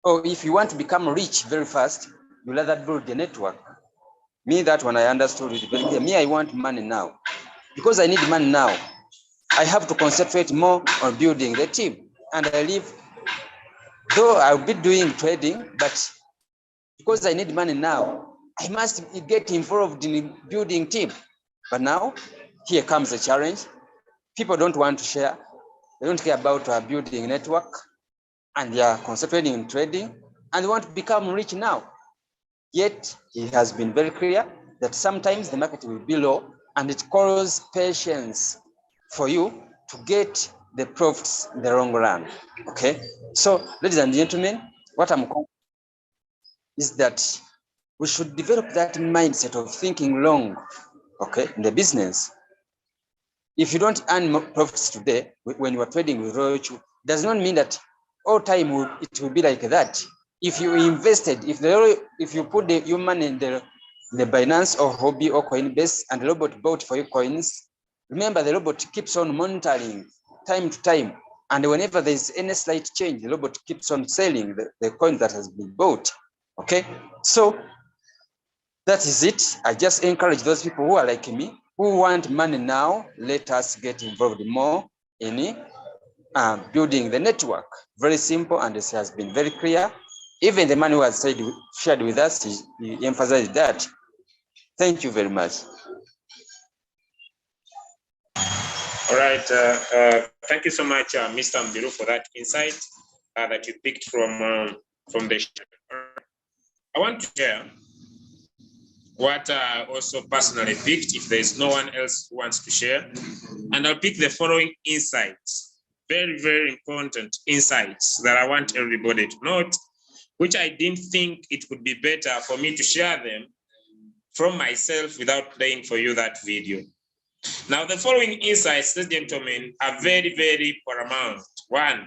or if you want to become rich very fast, you rather build a network. Me, that one I understood it very clear. Me, I want money now. Because I need money now, I have to concentrate more on building the team. And I leave though I'll be doing trading, but because I need money now, I must get involved in building team. But now, here comes the challenge. People don't want to share. They don't care about building network, and they are concentrating in trading, and they want to become rich now. Yet, he has been very clear that sometimes the market will be low, and it calls patience for you to get the profits in the long run. Okay? So, ladies and gentlemen, what I'm concluding is that we should develop that mindset of thinking long, okay, in the business. If you don't earn profits today, when you are trading with Royalty, does not mean that all time it will be like that. If you invested, if you put your money in the Binance or Hobby or Coinbase and the robot bought for you coins, remember the robot keeps on monitoring time to time. And whenever there's any slight change, the robot keeps on selling the coin that has been bought. Okay, so that is it. I just encourage those people who are like me, who want money now. Let us get involved more in building the network. Very simple, and this has been very clear. Even the man who has shared with us, he emphasized that. Thank you very much. All right. Thank you so much, Mr. Mbiru, for that insight that you picked from the. I want to share what I also personally picked, if there's no one else who wants to share. And I'll pick the following insights, very, very important insights that I want everybody to note, which I didn't think it would be better for me to share them from myself without playing for you that video. Now, the following insights, ladies and gentlemen, are very, very paramount. One,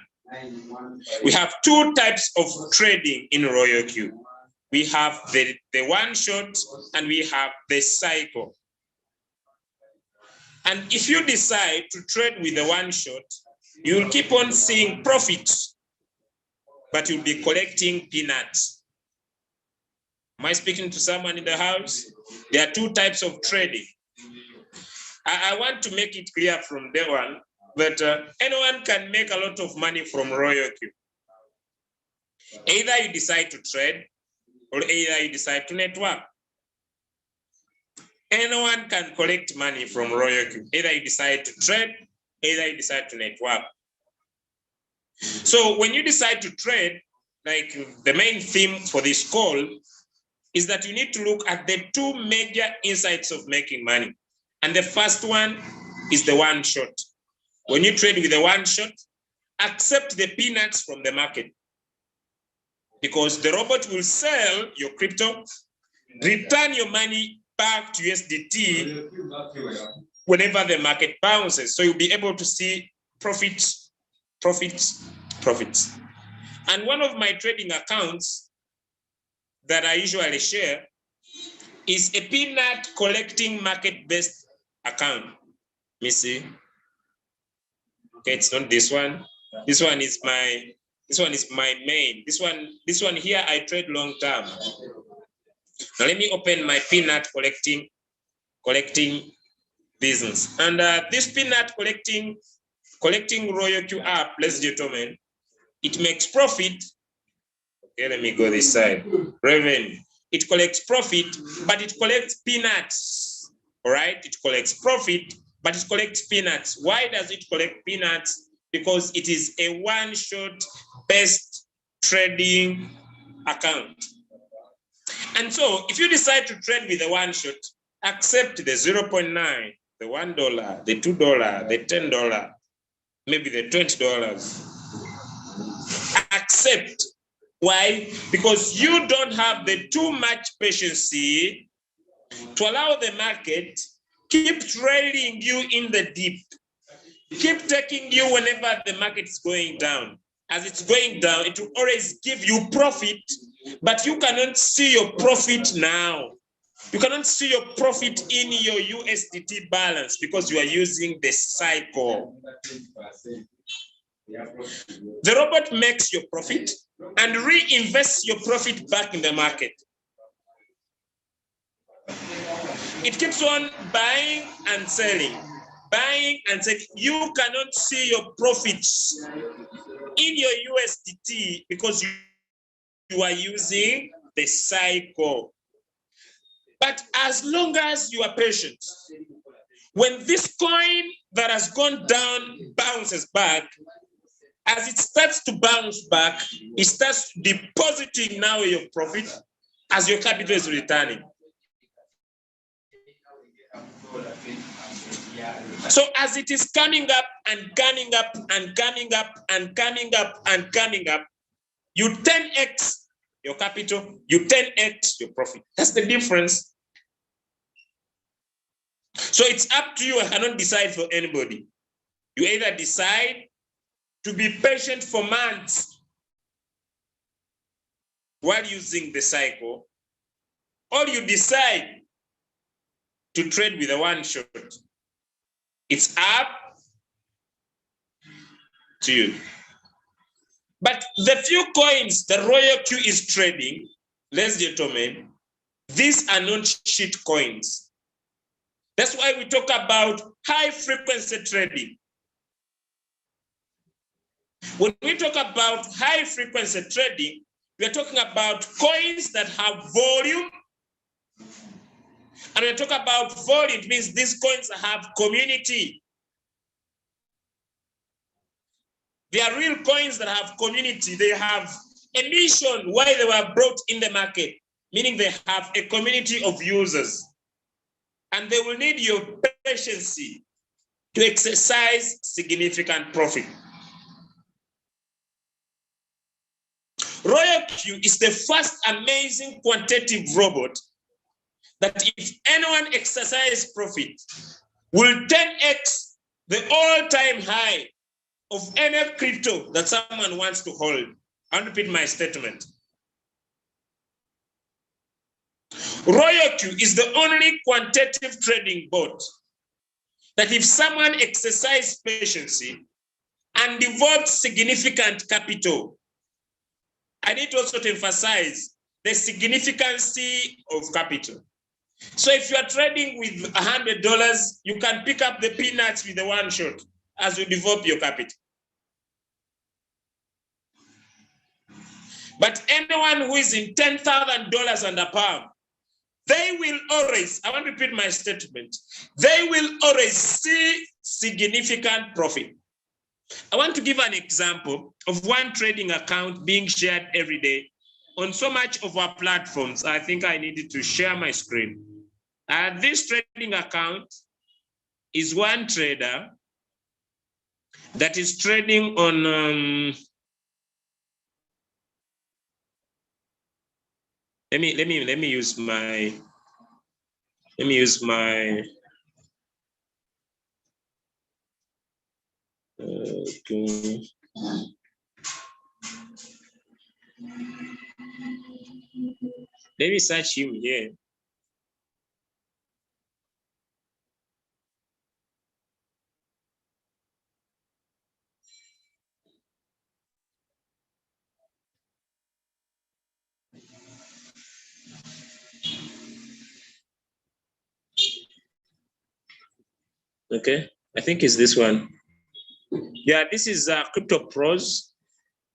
we have two types of trading in Royal Q. We have the one shot and we have the cycle. And if you decide to trade with the one shot, you'll keep on seeing profits, but you'll be collecting peanuts. Am I speaking to someone in the house? There are two types of trading. I want to make it clear from day one that anyone can make a lot of money from Royal Q. Either you decide to trade, or either you decide to network. Anyone can collect money from Royal Q. Either you decide to trade, either you decide to network. So when you decide to trade, like the main theme for this call is that you need to look at the two major insights of making money. And the first one is the one shot. When you trade with the one shot, accept the peanuts from the market, because the robot will sell your crypto, return your money back to USDT whenever the market bounces. So you'll be able to see profits, profits, profits. And one of my trading accounts that I usually share is a peanut collecting market-based account. Let me see. Okay, it's not this one. This one is my main. This one here I trade long term. Now let me open my peanut collecting business. And this peanut collecting Royal Q app, ladies and gentlemen, it makes profit. Okay, let me go this side. Revenue. It collects profit, but it collects peanuts. All right, it collects profit, but it collects peanuts. Why does it collect peanuts? Because it is a one-shot based trading account. And so if you decide to trade with a one shot, accept the 0.9, the $1, the $2, the $10, maybe the $20. Accept. Why? Because you don't have the too much patience to allow the market keep trailing you in the deep. Keep taking you whenever the market is going down. As it's going down, it will always give you profit, but you cannot see your profit now. You cannot see your profit in your USDT balance because you are using the cycle. The robot makes your profit and reinvests your profit back in the market. It keeps on buying and selling, buying and selling. You cannot see your profits in your USDT because you are using the cycle. But as long as you are patient, when this coin that has gone down bounces back, as it starts to bounce back, it starts depositing now your profit as your capital is returning. So as it is coming up and coming up and coming up and coming up and coming up, you 10x your capital, you 10x your profit. That's the difference. So it's up to you. I cannot decide for anybody. You either decide to be patient for months while using the cycle, or you decide to trade with a one shot. It's up to you. But the few coins the Royal Q is trading, ladies and gentlemen, these are not shit coins. That's why we talk about high frequency trading. When we talk about high frequency trading, we are talking about coins that have volume. And when we talk about volume, it means these coins have community. They are real coins that have community. They have a mission why they were brought in the market, meaning they have a community of users. And they will need your patience to exercise significant profit. Royal Q is the first amazing quantitative robot that if anyone exercises profit, will 10x the all-time high of any crypto that someone wants to hold. I'll repeat my statement. Royal Q is the only quantitative trading bot that if someone exercises patience and devotes significant capital, I need also to emphasize the significance of capital. So if you are trading with $100, you can pick up the peanuts with the one shot as you develop your capital. But anyone who is in $10,000 and above, they will always, I want to repeat my statement, they will always see significant profit. I want to give an example of one trading account being shared every day on so much of our platforms. I think I needed to share my screen. This trading account is one trader that is trading on, let me use my, okay. Let me search him here. Okay, I think it's this one. Yeah, this is Crypto Pros.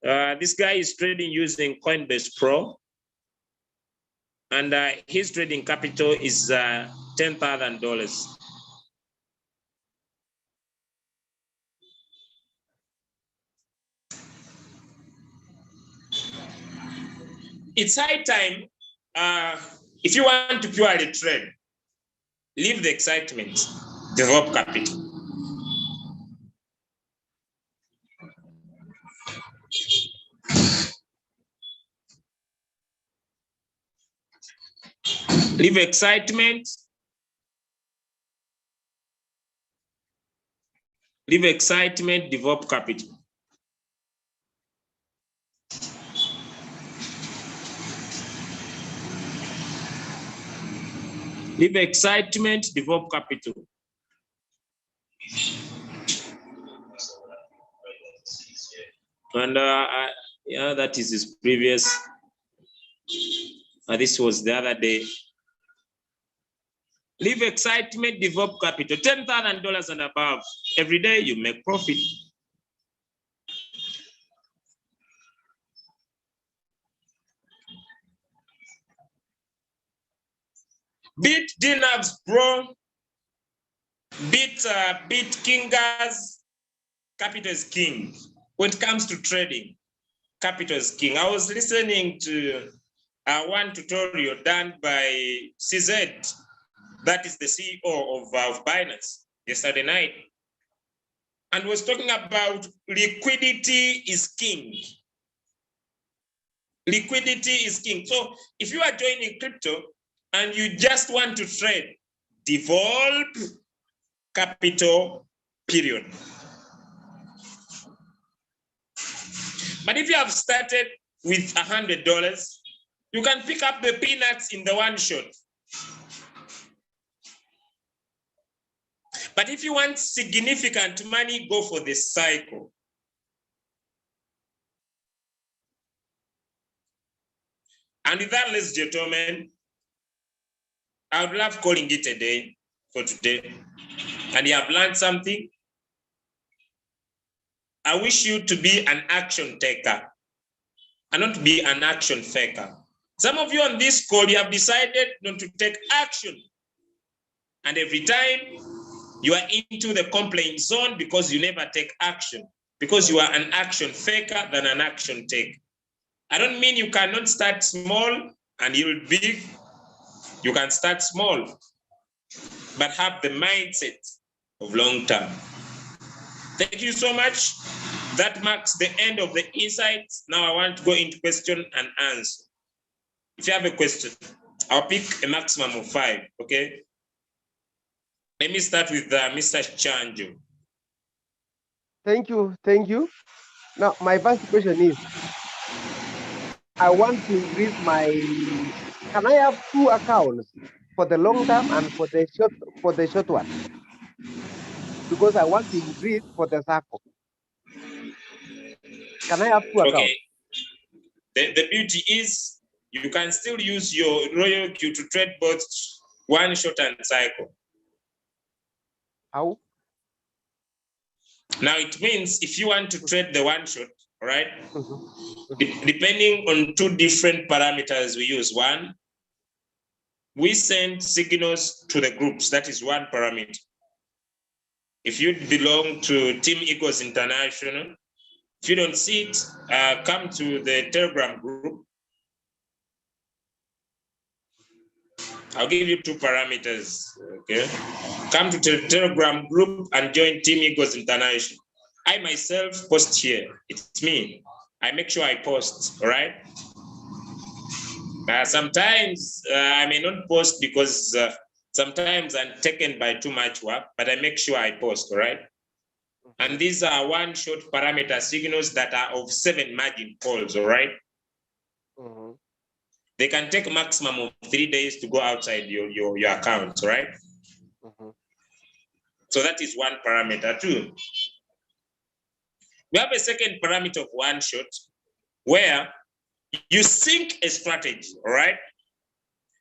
This guy is trading using Coinbase Pro. And his trading capital is $10,000. It's high time, if you want to purely trade, leave the excitement, develop capital. Leave excitement. Leave excitement, develop capital. Leave excitement, develop capital. And yeah, that is his previous. This was the other day. Leave excitement, develop capital. $10,000 and above. Every day you make profit. Beat DNAVs, bro. Beat King Gas. Capital is king. When it comes to trading, capital is king. I was listening to one tutorial done by CZ, that is the CEO of Binance, yesterday night, and was talking about liquidity is king. Liquidity is king. So if you are joining crypto and you just want to trade, devolve capital, period. But if you have started with $100, you can pick up the peanuts in the one shot. But if you want significant money, go for the cycle. And with that, ladies and gentlemen, I would love calling it a day for today. And you have learned something. I wish you to be an action taker and not to be an action faker. Some of you on this call, you have decided not to take action. And every time you are into the complaint zone because you never take action, because you are an action faker than an action taker. I don't mean you cannot start small and you'll be big. You can start small, but have the mindset of long term. Thank you so much. That marks the end of the insights. Now I want to go into question and answer. If you have a question, I'll pick a maximum of 5, okay? Let me start with Mr. Chanjo. Thank you. Now, my first question is, I want to increase can I have 2 accounts for the long term and for the short one? Because I want to increase for the circle. Can I have 2 accounts? Okay. The beauty is you can still use your Royal Q to trade both one shot and cycle. How? Now it means if you want to trade the one shot, right? Mm-hmm. Depending on 2 different parameters we use. One, we send signals to the groups. That is one parameter. If you belong to Team Eagles International, if you don't see it, come to the Telegram group. I'll give you 2 parameters, okay? Come to the Telegram group and join Team Eagles International. I myself post here. It's me. I make sure I post, all right? Sometimes I may not post because sometimes I'm taken by too much work, but I make sure I post, all right? And these are one shot parameter signals that are of 7 margin calls, all right? Mm-hmm. They can take a maximum of 3 days to go outside your account, right? Mm-hmm. So that is one parameter too. We have a second parameter of one shot where you sync a strategy, all right?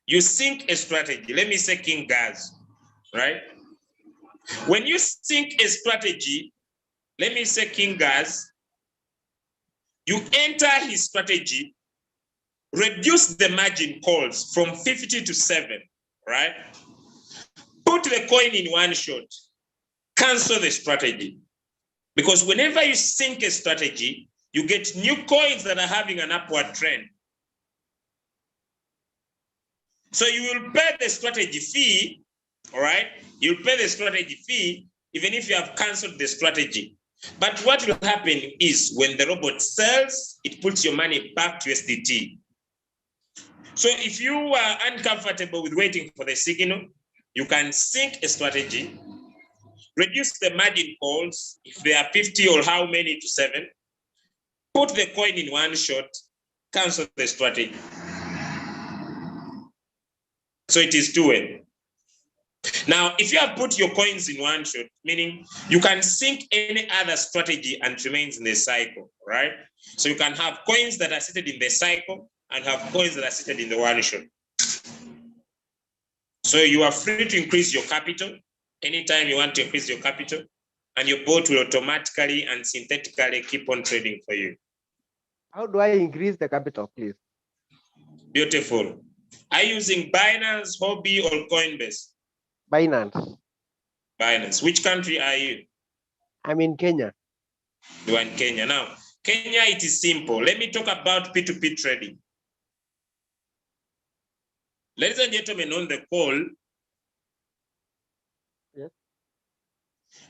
You sync a strategy. Let me say King Gas, right? When you sync a strategy, let me say King Gas, you enter his strategy, reduce the margin calls from 50 to 7, right? Put the coin in one shot, cancel the strategy. Because whenever you sync a strategy, you get new coins that are having an upward trend. So you will pay the strategy fee, all right? You'll pay the strategy fee even if you have canceled the strategy. But what will happen is when the robot sells, it puts your money back to USDT. So if you are uncomfortable with waiting for the signal, you can sync a strategy, reduce the margin calls, if they are 50 or how many to 7, put the coin in one shot, cancel the strategy. So it is 2-way. Now, if you have put your coins in one shot, meaning you can sync any other strategy and it remains in the cycle, right? So you can have coins that are seated in the cycle and have coins that are seated in the one shot. So you are free to increase your capital anytime you want to increase your capital, and your bot will automatically and synthetically keep on trading for you. How do I increase the capital, please? Beautiful. Are you using Binance, Hobby, or Coinbase? Binance. Binance. Which country are you? I'm in Kenya. You are in Kenya. Now, Kenya, it is simple. Let me talk about P2P trading. Ladies and gentlemen on the call, yes,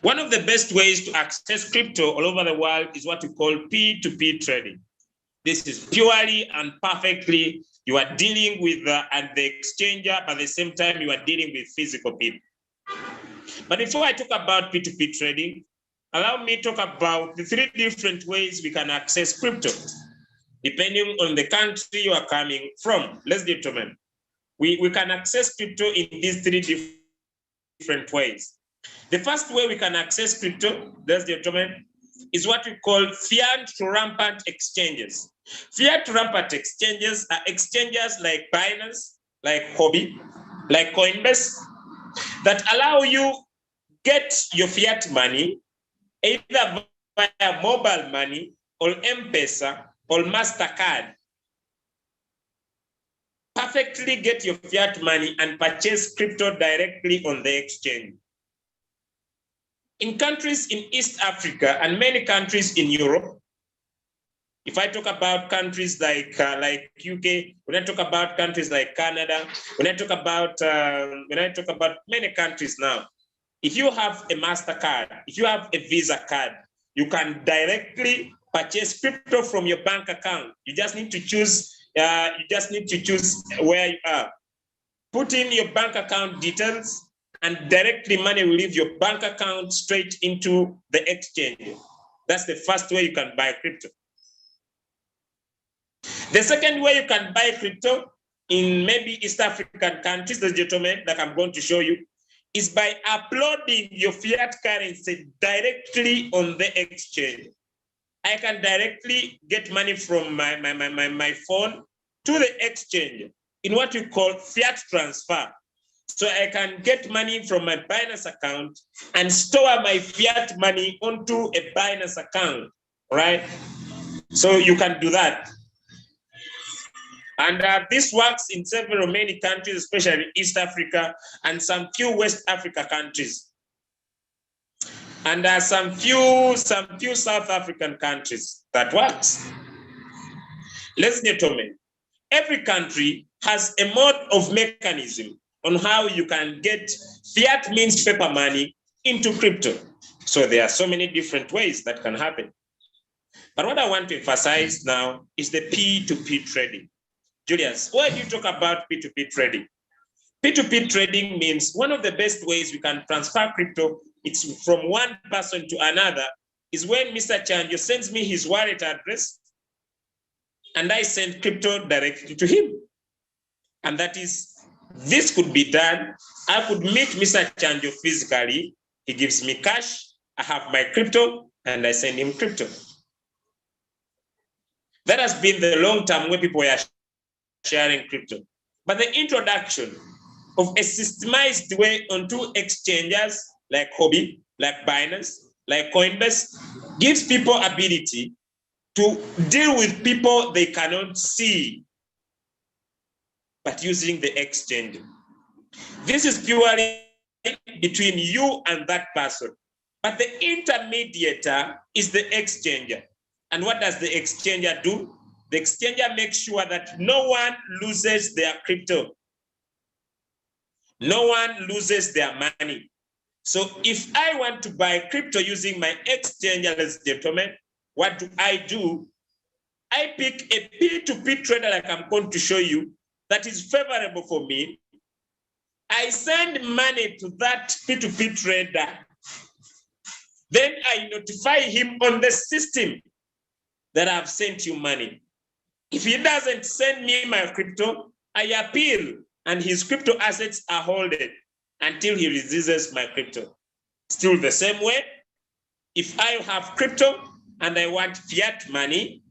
one of the best ways to access crypto all over the world is what we call P2P trading. This is purely and perfectly, you are dealing with the exchanger, but at the same time, you are dealing with physical people. But before I talk about P2P trading, allow me to talk about the 3 different ways we can access crypto, depending on the country you are coming from. Let's determine. We can access crypto in these 3 different ways. The first way we can access crypto, let's determine, is what we call fiat to rampant exchanges. Fiat to rampant exchanges are exchanges like Binance, like Hobby, like Coinbase, that allow you get your fiat money either via mobile money or M-Pesa or MasterCard. Perfectly get your fiat money and purchase crypto directly on the exchange. In countries in East Africa and many countries in Europe, if I talk about countries like UK, when I talk about countries like Canada, when I talk about many countries now, if you have a MasterCard, if you have a Visa card, you can directly purchase crypto from your bank account. You just need to choose. Where you are. Put in your bank account details, and directly money will leave your bank account straight into the exchange. That's the first way you can buy crypto. The second way you can buy crypto in maybe East African countries, the gentleman that I'm going to show you, is by uploading your fiat currency directly on the exchange. I can directly get money from my phone to the exchange in what we call fiat transfer. So I can get money from my Binance account and store my fiat money onto a Binance account, right? So you can do that. And this works in many countries, especially East Africa and some few West Africa countries. And some few South African countries that works. Ladies and gentlemen, every country has a mode of mechanism on how you can get fiat means paper money into crypto. So there are so many different ways that can happen. But what I want to emphasize now is the P2P trading. Julius, why do you talk about P2P trading? P2P trading means one of the best ways we can transfer crypto, it's from one person to another, is when Mr. Chanjo sends me his wallet address and I send crypto directly to him. And that is, this could be done. I could meet Mr. Chanjo physically. He gives me cash. I have my crypto and I send him crypto. That has been the long term way people are sharing crypto. But the introduction of a systemized way onto exchanges like Hobby, like Binance, like Coinbase, gives people ability to deal with people they cannot see, but using the exchange. This is purely between you and that person. But the intermediator is the exchanger. And what does the exchanger do? The exchanger makes sure that no one loses their crypto. No one loses their money. So if I want to buy crypto using my exchanger, ladies and gentlemen, what do? I pick a P2P trader like I'm going to show you that is favorable for me. I send money to that P2P trader. Then I notify him on the system that I've sent you money. If he doesn't send me my crypto, I appeal and his crypto assets are held until he releases my crypto. Still the same way, if I have crypto and I want fiat money,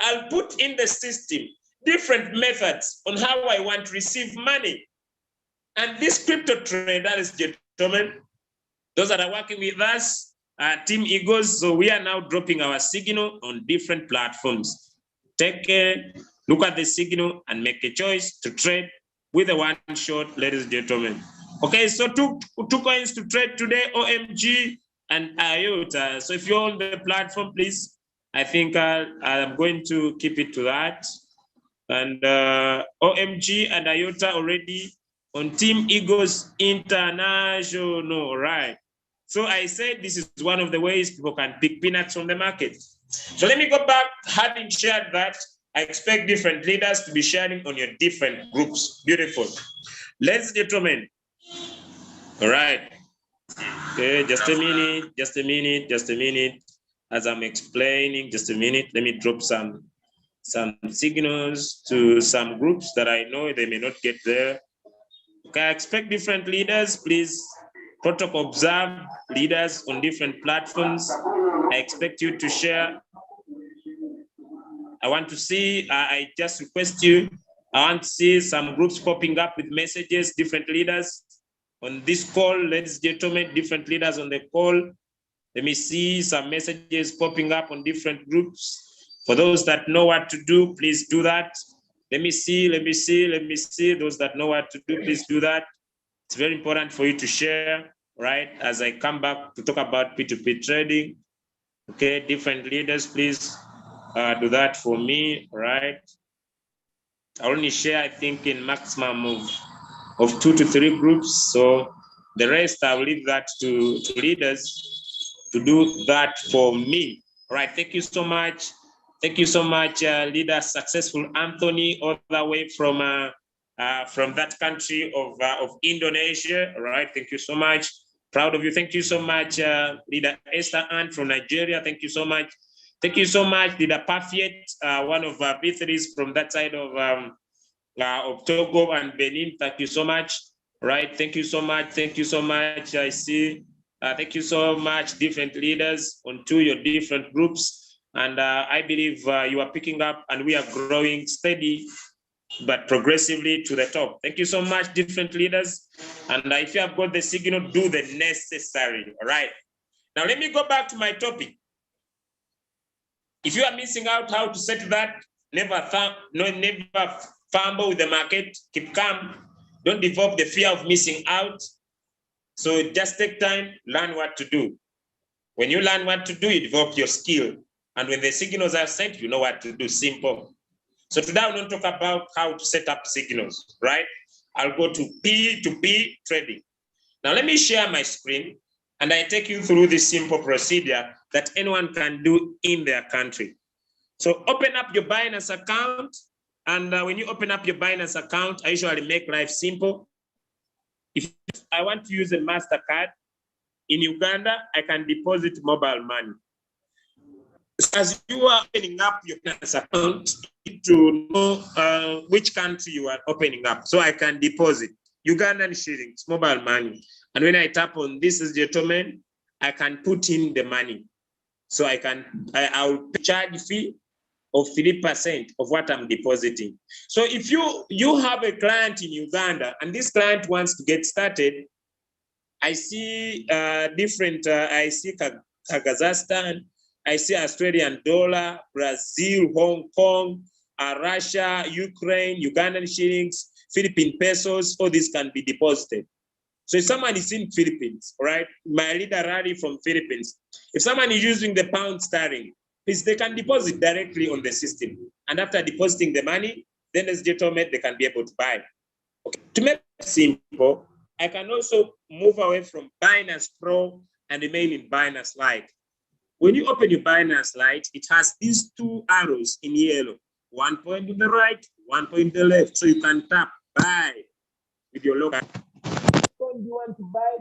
I'll put in the system different methods on how I want to receive money. And this crypto trader, ladies and gentlemen, those that are working with us, Team Eagles, so we are now dropping our signal on different platforms. Take Look at the signal and make a choice to trade with a one shot, ladies and gentlemen. Okay, so two coins to trade today, OMG and IOTA. So if you're on the platform, please, I think I'm going to keep it to that. And OMG and IOTA already on Team Eagles International, right? So I said this is one of the ways people can pick peanuts from the market. So let me go back, having shared that, I expect different leaders to be sharing on your different groups. Beautiful. Ladies and gentlemen, all right. Okay, just a minute. As I'm explaining, just a minute, let me drop some signals to some groups that I know they may not get there. Okay, I expect different leaders, please. Protocol observe leaders on different platforms. I expect you to share. I want to see, I just request you, I want to see some groups popping up with messages, different leaders on this call, ladies and gentlemen, different leaders on the call. Let me see some messages popping up on different groups. For those that know what to do, please do that. Let me see. Those that know what to do, please do that. It's very important for you to share, right? As I come back to talk about P2P trading. Okay, different leaders, please do that for me, right? I only share, I think, in maximum of 2 to 3 groups. So the rest, I'll leave that to leaders to do that for me. All right, thank you so much. Thank you so much, leader successful Anthony, all the way from that country of Indonesia. All right, thank you so much. Proud of you. Thank you so much, leader Esther Ann from Nigeria. Thank you so much. Thank you so much, leader Pafiet, one of B3s from that side of Togo and Benin. Thank you so much. All right, thank you so much. Thank you so much. I see. Thank you so much, different leaders onto your different groups. And I believe you are picking up and we are growing steady, but progressively to the top. Thank you so much, different leaders. And if you have got the signal, do the necessary, all right? Now, let me go back to my topic. If you are missing out how to set that, never fumble with the market, keep calm. Don't develop the fear of missing out. So just take time, learn what to do. When you learn what to do, you develop your skill. And when the signals are sent, you know what to do, simple. So today I will talk about how to set up signals, right? I'll go to P2P trading. Now let me share my screen and I take you through this simple procedure that anyone can do in their country. So open up your Binance account. And when you open up your Binance account, I usually make life simple. If I want to use a MasterCard in Uganda, I can deposit mobile money. So as you are opening up your Binance account, you need to know which country you are opening up. So I can deposit Ugandan shillings, mobile money. And when I tap on this, as gentlemen, I can put in the money. So I'll charge fee of 3% of what I'm depositing. So if you have a client in Uganda and this client wants to get started, I see I see Kazakhstan, I see Australian dollar, Brazil, Hong Kong, Russia, Ukraine, Ugandan shillings, Philippine pesos, all these can be deposited. So if someone is in Philippines, all right, my leader Rally from Philippines, if someone is using the pound sterling, they can deposit directly on the system. And after depositing the money, then as gentlemen, they can be able to buy. Okay. To make it simple, I can also move away from Binance Pro and remain in Binance Lite. When you open your Binance Lite, it has these 2 arrows in yellow, 1 point to the right, 1 point to the left. So you can tap buy with your logo. What do you want to buy?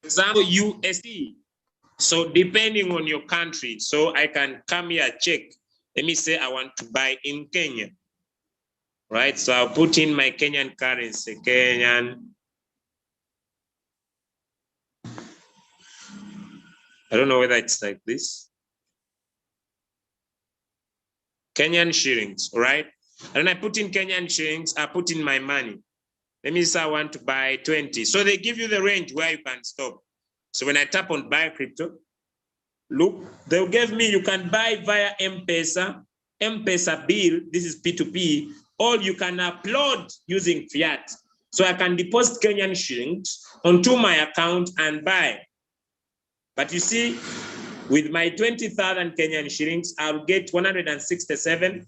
For example, USD. So depending on your country, so I can come here, check. Let me say I want to buy in Kenya, right? So I'll put in my Kenyan currency, Kenyan. I don't know whether it's like this. Kenyan shillings, all right? And I put in Kenyan shillings, I put in my money. Let me say I want to buy 20. So they give you the range where you can stop. So when I tap on buy crypto, look, they'll give me, you can buy via M-Pesa, M-Pesa bill, this is P2P, or you can upload using fiat. So I can deposit Kenyan shillings onto my account and buy. But you see, with my 20,000 Kenyan shillings, I'll get 167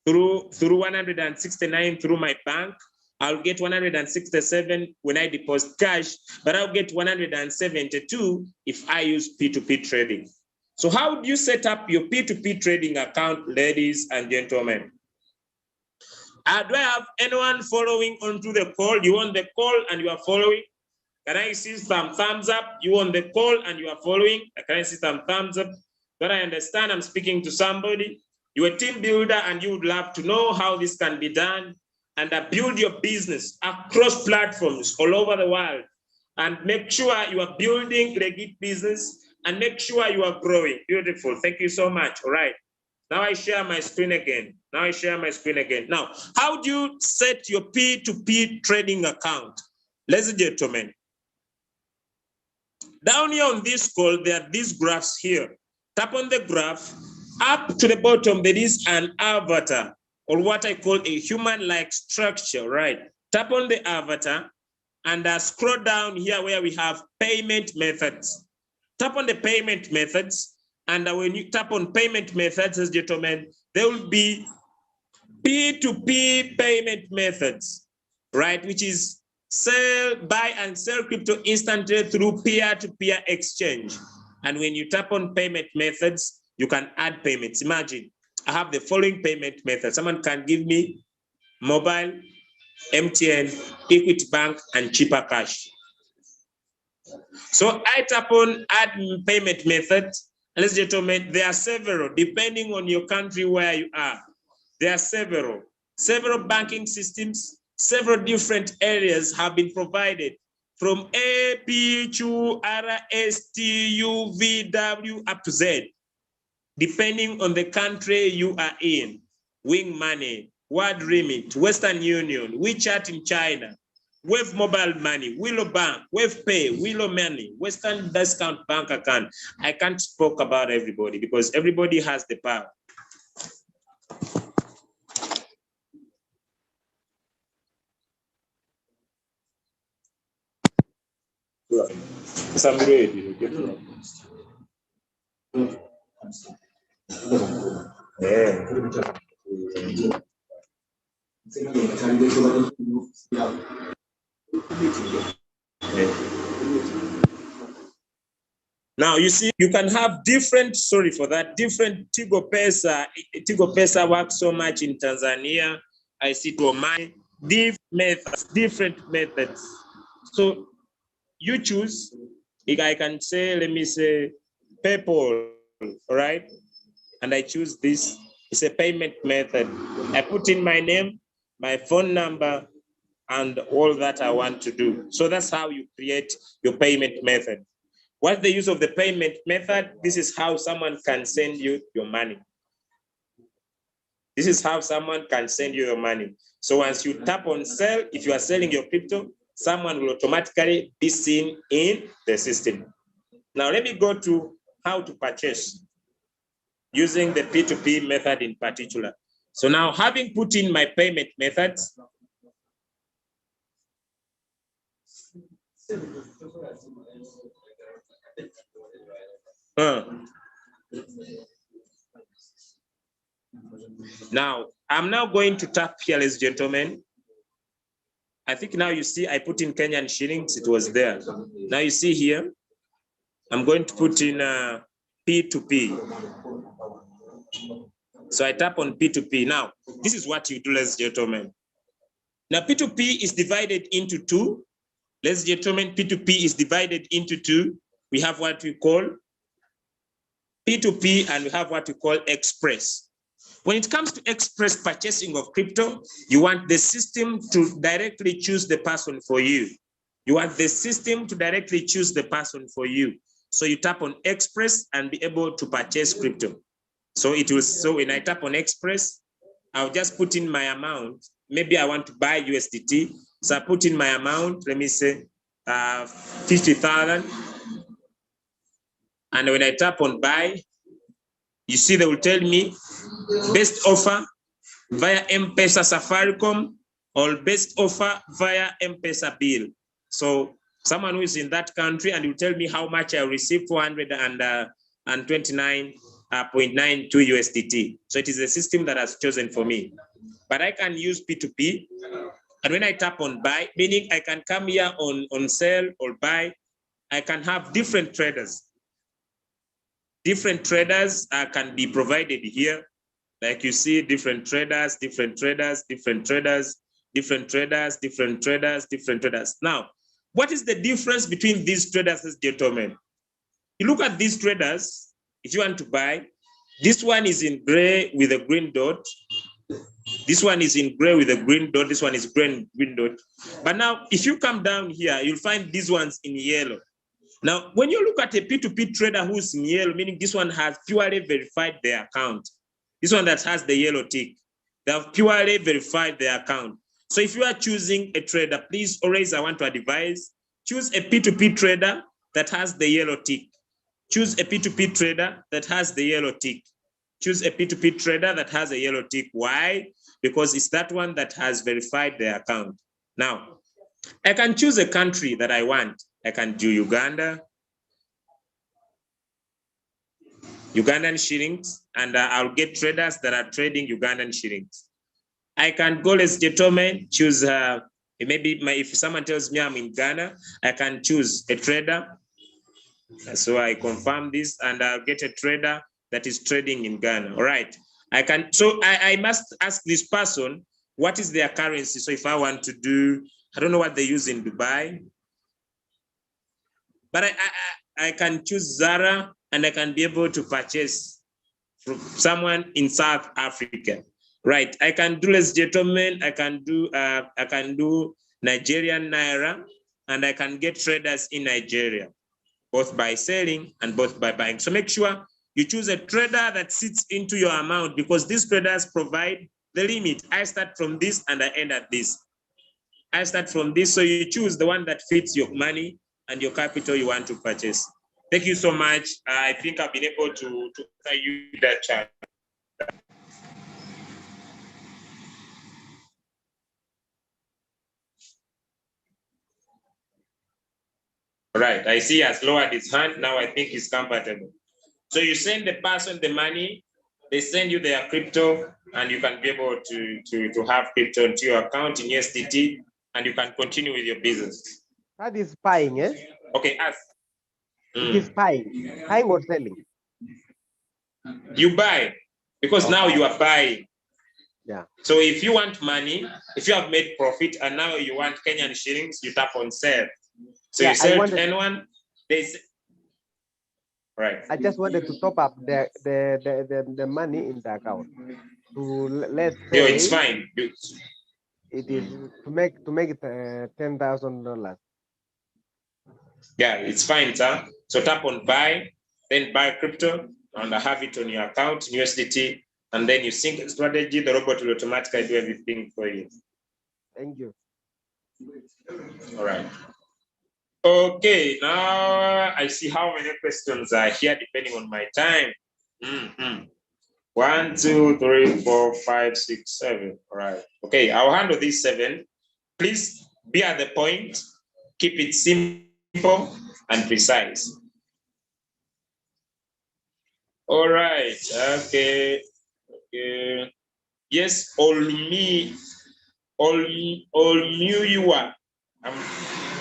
through 169 through my bank. I'll get 167 when I deposit cash, but I'll get 172 if I use P2P trading. So how do you set up your P2P trading account, ladies and gentlemen? Do I have anyone following onto the call? You on the call and you are following? Can I see some thumbs up? You on the call and you are following? Can I see some thumbs up? But I understand I'm speaking to somebody. You're a team builder and you would love to know how this can be done and build your business across platforms all over the world and make sure you are building legit business and make sure you are growing. Beautiful. Thank you so much. All right. Now I share my screen again. Now, how do you set your P2P trading account? Ladies and gentlemen, down here on this call, there are these graphs here. Tap on the graph. Up to the bottom, there is an avatar, or what I call a human-like structure, right? Tap on the avatar and scroll down here where we have payment methods. Tap on the payment methods, and when you tap on payment methods, as gentlemen, there will be P2P payment methods, right? Which is buy and sell crypto instantly through peer-to-peer exchange. And when you tap on payment methods, you can add payments. Imagine I have the following payment methods. Someone can give me mobile, MTN, Equity Bank, and cheaper cash. So I tap on add payment methods. Ladies and gentlemen, there are several, depending on your country where you are. There are several banking systems, several different areas have been provided from A, P, Q, R, S, T, U, V, W, up to Z, depending on the country you are in. Wing Money, World Remit, Western Union, WeChat in China, Wave Mobile Money, Willow Bank, Wave Pay, Willow Money, Western Discount Bank Account. I can't talk about everybody because everybody has the power. Some ready. Now you see, you can have different, different Tigo Pesa. Tigo Pesa works so much in Tanzania. I see to my different methods. So you choose, I can say, let me say PayPal, all right? And I choose this, it's a payment method. I put in my name, my phone number, and all that I want to do. So that's how you create your payment method. What's the use of the payment method? This is how someone can send you your money. This is how someone can send you your money. So once you tap on sell, if you are selling your crypto, someone will automatically be seen in the system. Now let me go to how to purchase using the P2P method in particular. So now having put in my payment methods, now I'm now going to tap here, ladies and gentlemen. I think now you see I put in Kenyan shillings, it was there. Now you see here, I'm going to put in P2P. So I tap on P2P. Now, this is what you do, ladies and gentlemen. Now P2P is divided into two. Ladies and gentlemen, P2P is divided into two. We have what we call P2P and we have what we call Express. When it comes to express purchasing of crypto, you want the system to directly choose the person for you. You want the system to directly choose the person for you. So you tap on Express and be able to purchase crypto. So when I tap on Express, I'll just put in my amount. Maybe I want to buy USDT. So I put in my amount, let me say 50,000. And when I tap on buy, You see, they will tell me best offer via M-Pesa Safaricom or best offer via M-Pesa bill. So someone who is in that country and you tell me how much I received, 429.92 USDT. So it is a system that has chosen for me. But I can use P2P. And when I tap on buy, meaning I can come here on sell or buy, I can have different traders. Different traders can be provided here. Like you see, different traders, different traders, different traders, different traders, different traders, different traders. Now, what is the difference between these traders, gentlemen? You look at these traders, if you want to buy, this one is in gray with a green dot. This one is in gray with a green dot. This one is green dot. But now, if you come down here, you'll find these ones in yellow. Now, when you look at a P2P trader who's in yellow, meaning this one has purely verified their account. This one that has the yellow tick, they have purely verified their account. So if you are choosing a trader, please always, I want to advise, choose a P2P trader that has the yellow tick. Choose a P2P trader that has the yellow tick. Choose a P2P trader that has a yellow tick. Why? Because it's that one that has verified their account. Now, I can choose a country that I want. I can do Uganda, Ugandan shillings, and I'll get traders that are trading Ugandan shillings. I can go, ladies and gentlemen, choose, maybe if someone tells me I'm in Ghana, I can choose a trader. So I confirm this and I'll get a trader that is trading in Ghana. All right. I must ask this person, what is their currency? So if I want to do, I don't know what they use in Dubai, but I can choose Zara and I can be able to purchase from someone in South Africa. Right. I can do, ladies and gentlemen, I can do Nigerian Naira, and I can get traders in Nigeria, both by selling and both by buying. So make sure you choose a trader that sits into your amount, because these traders provide the limit. I start from this and I end at this. I start from this. So you choose the one that fits your money and your capital you want to purchase. Thank you so much. I think I've been able to answer you that chat. All right, I see he has lowered his hand. Now I think he's comfortable. So you send the person the money, they send you their crypto, and you can be able to have crypto into your account in USDT, and you can continue with your business. That is buying, eh? Okay, ask. It is buying or selling. You buy, because now you are buying. Yeah. So if you want money, if you have made profit and now you want Kenyan shillings, you tap on sell. So yeah, you sell to anyone, they say, right. I just wanted to top up the money in the account. To let's say, yo, it's fine. It is to make it $10,000. Yeah, it's fine, sir. So tap on buy, then buy crypto, and have it on your account in USDT, and then you sync the strategy. The robot will automatically do everything for you. Thank you. All right. Okay, now I see how many questions are here depending on my time. 1, 2, 3, 4, 5, 6, 7. All right. Okay, I'll handle these 7. Please be at the point. Keep it simple and precise. All right. Okay. Okay. Yes, Olmuyiwa.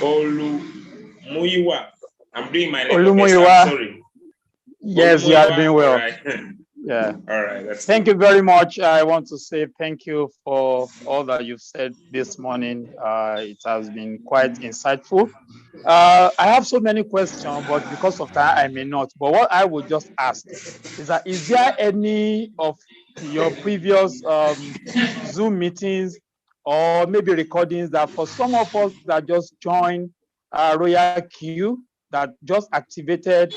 Olumuyiwa. I'm doing my level best. I'm sorry. Yes, you are doing well. Right. Yeah. All right. Thank you very much. I want to say thank you for all that you've said this morning. It has been quite insightful. I have so many questions, but because of time, I may not. But what I would just ask is that, is there any of your previous Zoom meetings or maybe recordings that for some of us that just joined Royal Q, that just activated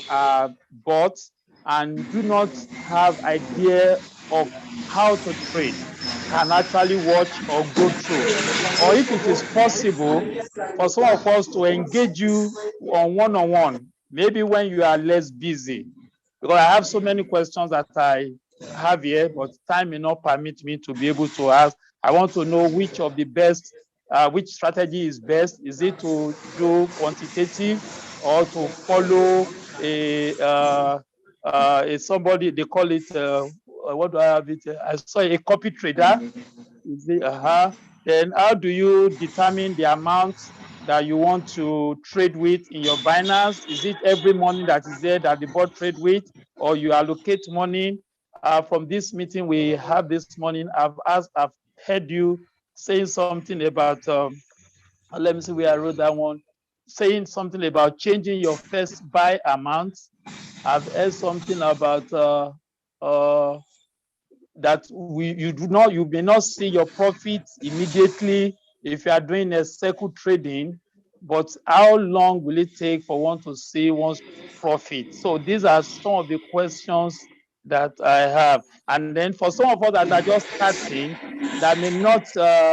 bots and do not have idea of how to trade, can actually watch or go through? Or if it is possible for some of us to engage you on one-on-one, maybe when you are less busy, because I have so many questions that I have here, but time may not permit me to be able to ask. I want to know which of the best, which strategy is best. Is it to do quantitative or to follow somebody, they call it, what do I have it? I saw a copy trader. Is it, Then how do you determine the amount that you want to trade with in your Binance? Is it every morning that is there that the board trade with, or you allocate money? From this meeting we have this morning, I've heard you saying something about, let me see where I wrote that one, saying something about changing your first buy amount. I've heard something about that you may not see your profits immediately if you are doing a circle trading, but how long will it take for one to see one's profit? So these are some of the questions that I have. And then for some of us that are just starting, that may not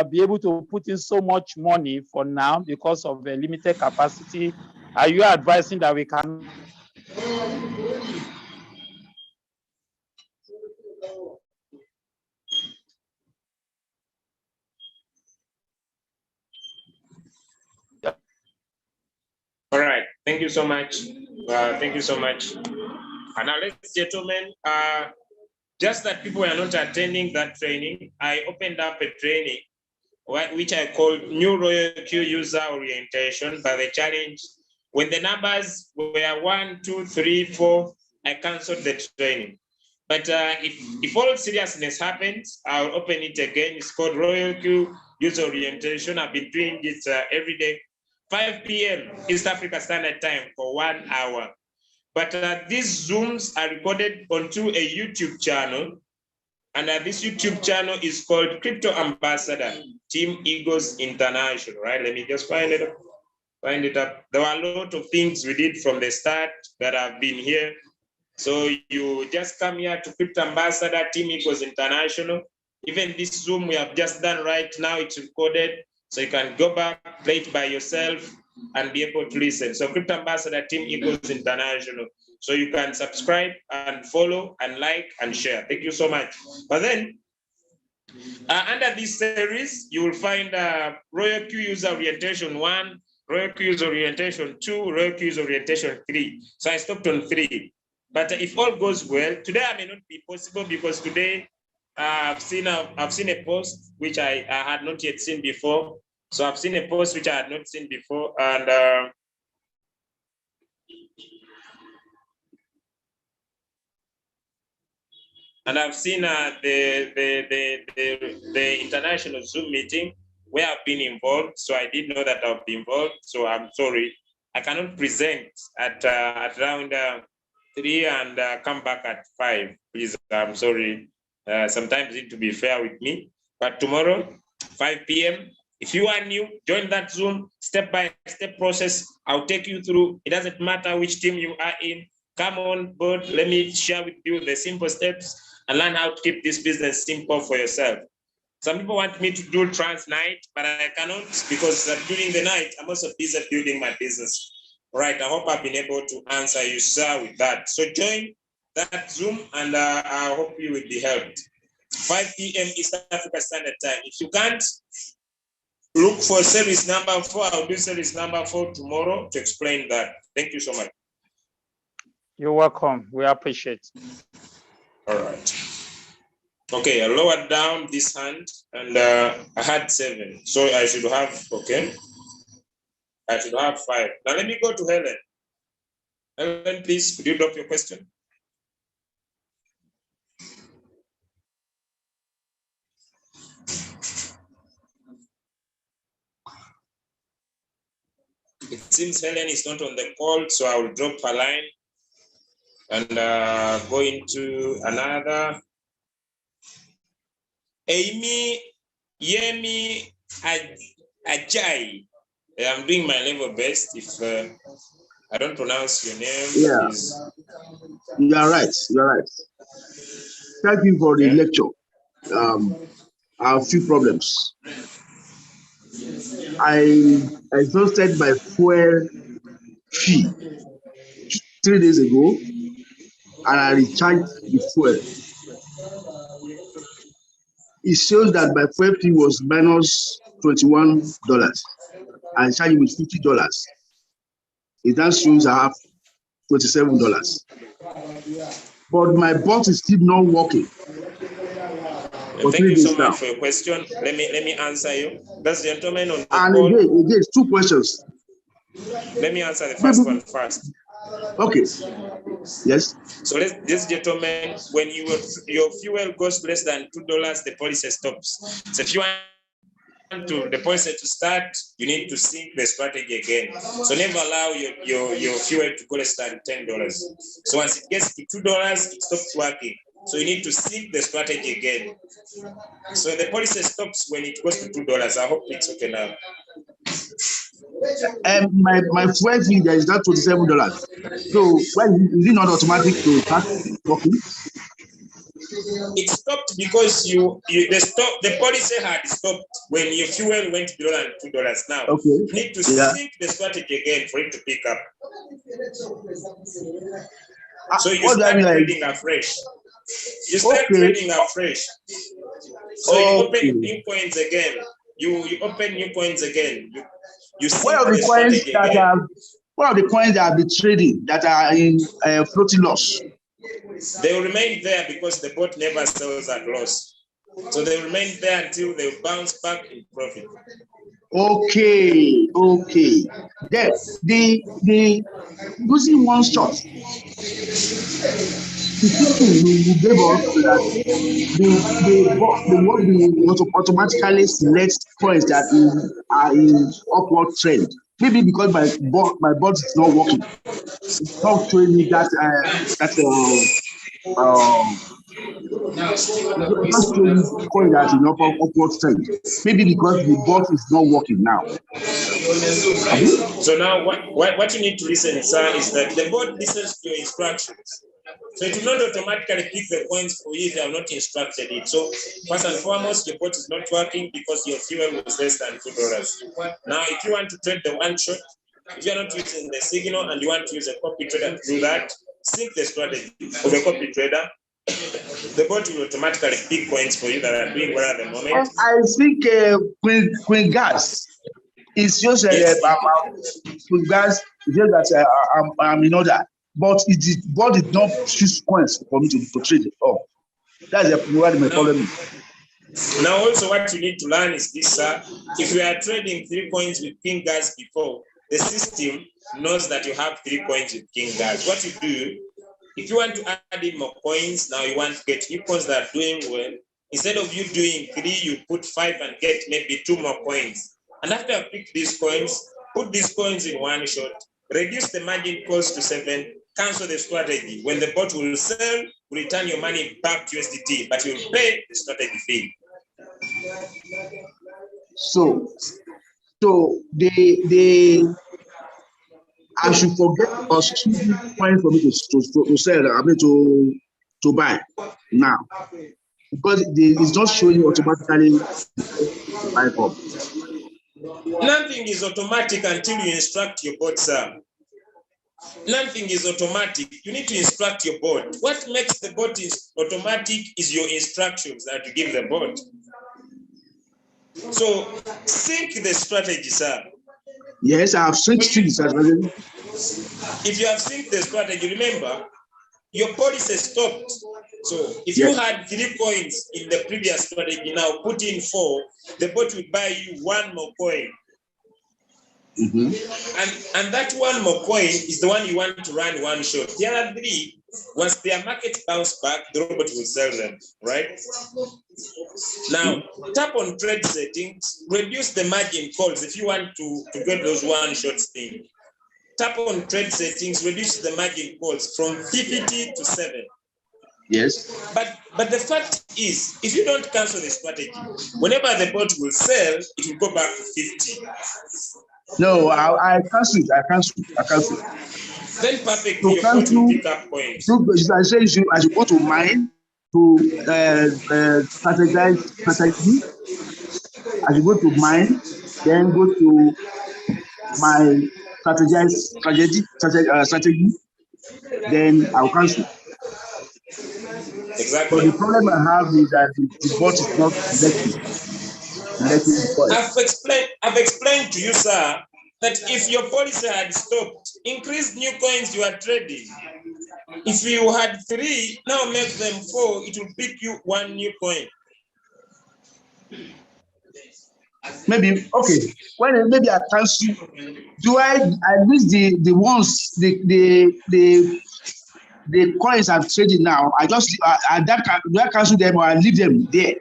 be able to put in so much money for now because of a limited capacity, are you advising that we can? All right. Thank you so much. Thank you so much. And now, ladies and gentlemen, just that people are not attending that training, I opened up a training which I called New Royal Q User Orientation by the challenge. When the numbers were 1, 2, 3, 4, I canceled the training. But if all seriousness happens, I'll open it again. It's called Royal Q User Orientation. I've been doing it every day, 5 p.m. East Africa Standard Time for 1 hour. But these Zooms are recorded onto a YouTube channel. And this YouTube channel is called Crypto Ambassador Team Eagles International, right? Let me just find it up. There were a lot of things we did from the start that have been here. So you just come here to Crypto Ambassador Team Eagles International. Even this Zoom we have just done right now, it's recorded. So you can go back, play it by yourself, and be able to listen. So Crypto Ambassador Team Eagles International. So you can subscribe and follow and like and share. Thank you so much. But then under this series, you will find Royal Q User Orientation 1, Royal Q User Orientation 2, Royal Q User Orientation 3. So I stopped on 3. But if all goes well, today I may not be possible because today I've seen a post which I had not yet seen before. So I've seen a post which I had not seen before, and I've seen the international Zoom meeting where I've been involved. So I did know that I'll be involved. So I'm sorry, I cannot present at around 3 and come back at 5. Please, I'm sorry. Sometimes you need to be fair with me. But tomorrow, 5 p.m. If you are new, join that Zoom step-by-step process. I'll take you through. It doesn't matter which team you are in. Come on board. Let me share with you the simple steps and learn how to keep this business simple for yourself. Some people want me to do trans night, but I cannot because during the night, I'm also busy building my business. All right, I hope I've been able to answer you, sir, with that. So join that Zoom, and I hope you will be helped. 5 p.m. East Africa Standard Time. If you can't, look for series number 4. I'll do series number 4 tomorrow to explain that. Thank you so much. You're welcome. We appreciate. All right. Okay, I lowered down this hand, and I had 7. So I should have, okay. I should have 5. Now let me go to Helen. Helen, please, could you drop your question? It seems Helen is not on the call, so I will drop her line and go into another. Amy Yemi Ajay. I'm doing my level best. If I don't pronounce your name, yeah, please. You are right. You are right. Thank you for the lecture. I have a few problems. I exhausted my fuel fee 3 days ago, and I recharged the fuel, it shows that my fuel fee was minus $21. I charged it with $50. It then shows I have $27. But my bot is still not working. Thank you so much for your question. Let me answer you. That's gentleman on the and call. Again, 2 questions. Let me answer the first one first. Okay. Yes. So this gentleman, when your fuel costs less than $2, the policy stops. So if you want the policy to start, you need to sync the strategy again. So never allow your fuel to go less than $10. So once it gets to $2, it stops working. So you need to sync the strategy again. So the policy stops when it goes to $2. I hope it's okay now. My fuel fee there is that $27. So when is it not automatic to start working? It stopped because the policy had stopped when your fuel went below than $2. Now you need to sync the strategy again for it to pick up. So you start trading afresh. You start trading afresh. So you open new coins again. You open new coins again. You sync the strategy again. What are the coins that have been trading that are in floating loss? They will remain there because the bot never sells at loss. So they remain there until they bounce back in profit. Okay. Then the using one shot. The system you gave us that the bot will automatically select coins that are in upward trend. Maybe because my bot is not working. It's not showing me that just showing coin that in upward trend. Maybe because the bot is not working now. So now what you need to listen, sir, is that the bot listens to your instructions. So it will not automatically pick the coins for you if you have not instructed it. So first and foremost, your bot is not working because your fuel was less than $2. Now, if you want to trade the one shot, if you're not using the signal and you want to use a copy trader to do that, sync the strategy of a copy trader. The bot will automatically pick coins for you that are doing well at the moment. I think Queen Gas is just Queen Gas is just that I'm in order, but the bot did not choose coins for me to trade it. Oh, that's what my problem is. Now, also what you need to learn is this, sir. If you are trading 3 coins with King Gas before, the system knows that you have 3 coins with King Gas. What you do, if you want to add in more coins, now you want to get new coins that are doing well. Instead of you doing 3, you put 5 and get maybe 2 more coins. And after you pick these coins, put these coins in one shot, reduce the margin calls to 7, cancel the strategy. When the bot will sell, return your money back to USDT, but you'll pay the strategy fee. So I should forget or point for me to sell. I mean to buy now because it's not showing automatically buy up. Nothing is automatic until you instruct your bot, sir. Nothing is automatic. You need to instruct your bot. What makes the bot automatic is your instructions that you give the bot. So sync the strategy, sir. Yes, I have synced things. If you have synced the strategy, remember, your policy stopped. So if you had 3 coins in the previous strategy, now put in 4, the bot will buy you 1 more coin. And that 1 more coin is the one you want to run one shot. The other 3, once their market bounce back, the robot will sell them, right? Now, tap on trade settings, reduce the margin calls if you want to get those one shots thing. Tap on trade settings, reduce the margin calls from 50 to 7. Yes. But the fact is, if you don't cancel the strategy, whenever the bot will sell, it will go back to 50. No, I cancel it. I cancel. Then perfectly, your bot will pick up points. So I say I should go to mine to strategize strategy. I should go to mine, then go to my strategy, then I'll cancel. Exactly. the problem I have is that the bot is not selecting the coin. I've explained to you, sir, that if your policy had stopped, increase new coins you are trading. If you had 3, now make them 4, it will pick you 1 new coin. Maybe okay. When maybe I cancel, do I list the ones the coins I'm trading now? I just do I cancel them or I leave them there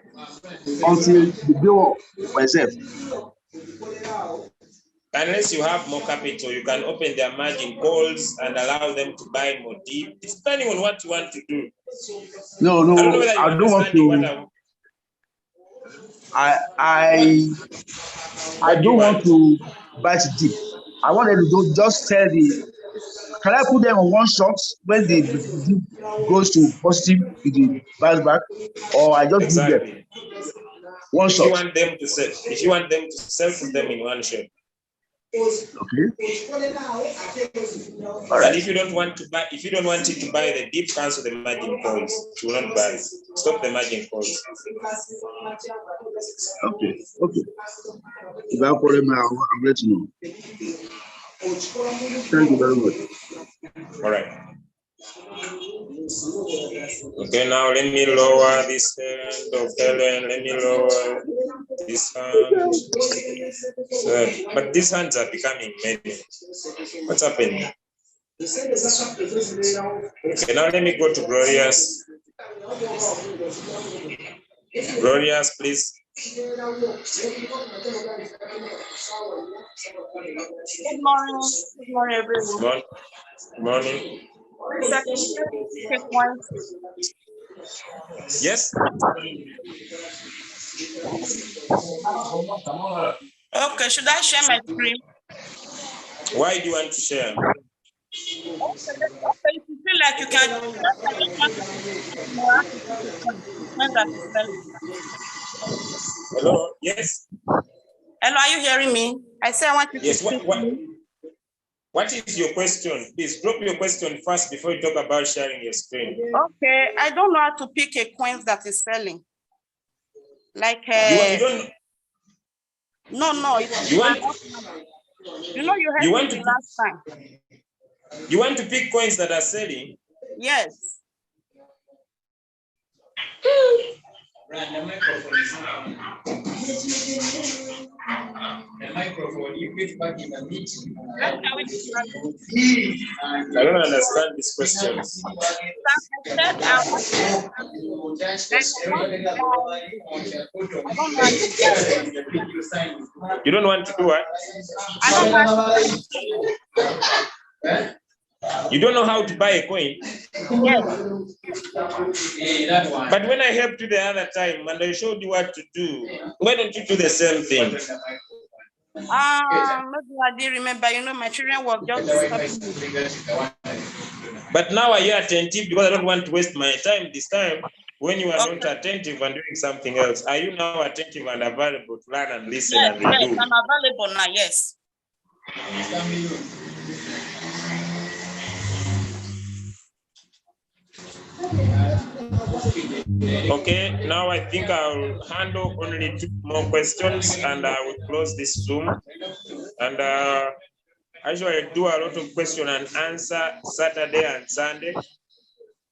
until the go myself? Unless you have more capital, you can open their margin calls and allow them to buy more deep. It's depending on what you want to do. No, I don't know whether you're understanding what I'm. I don't want to buy it deep. I want them to just tell can I put them on one shot when the deep goes to positive, it bounce back, or I just leave them Exactly. one If shot? you want them to sell, put them in one shot. Okay. All right. And if you don't want to buy, if you don't want it to buy the deep, cancel the margin calls. You will not buy. Stop the margin calls. Okay. If I have problem, I'll let you know. Thank you very much. All right. Okay, now let me lower this hand of Helen. Let me lower this hand. So, but these hands are becoming many. What's happening? Okay, now let me go to Glorious. Glorious, please. Good morning. Good morning, everyone. Good morning. Yes. Okay, should I share my screen? Why do you want to share? Okay, if you feel like you can, Hello, yes. Hello, are you hearing me? I say I want you yes, to what is your question? Please drop your question first before you talk about sharing your screen. Okay, I don't know how to pick a coin that is selling. Like you don't. No. You want. You know you heard me the last time. You want to pick coins that are selling? Yes. The microphone, you get back in the meeting. I don't understand these questions. You don't want to do what? You don't know how to buy a coin? Yes. But when I helped you the other time and I showed you what to do, why don't you do the same thing? Maybe I didn't remember. You know, my children were just disturbing me. But now are you attentive? Because I don't want to waste my time this time. When you are not attentive and doing something else, are you now attentive and available to learn and listen and redo? Yes, I'm available now, yes. Okay, now I think I'll handle only 2 more questions and I will close this Zoom. And actually I do a lot of question and answer Saturday and Sunday.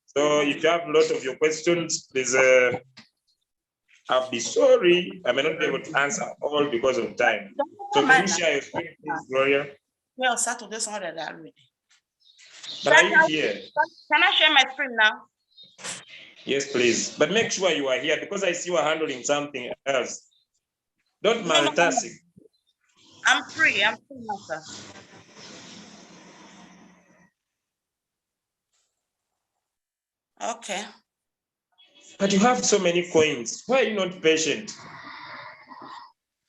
So if you have a lot of your questions, please, I'll be sorry. I may not be able to answer all because of time. So can you share your screen, please, Gloria? Well, Saturday, Sunday, already. But are you here? Can I share my screen now? Yes, please. But make sure you are here because I see you are handling something else. Don't multitask. I'm free now, sir. Okay. But you have so many coins. Why are you not patient?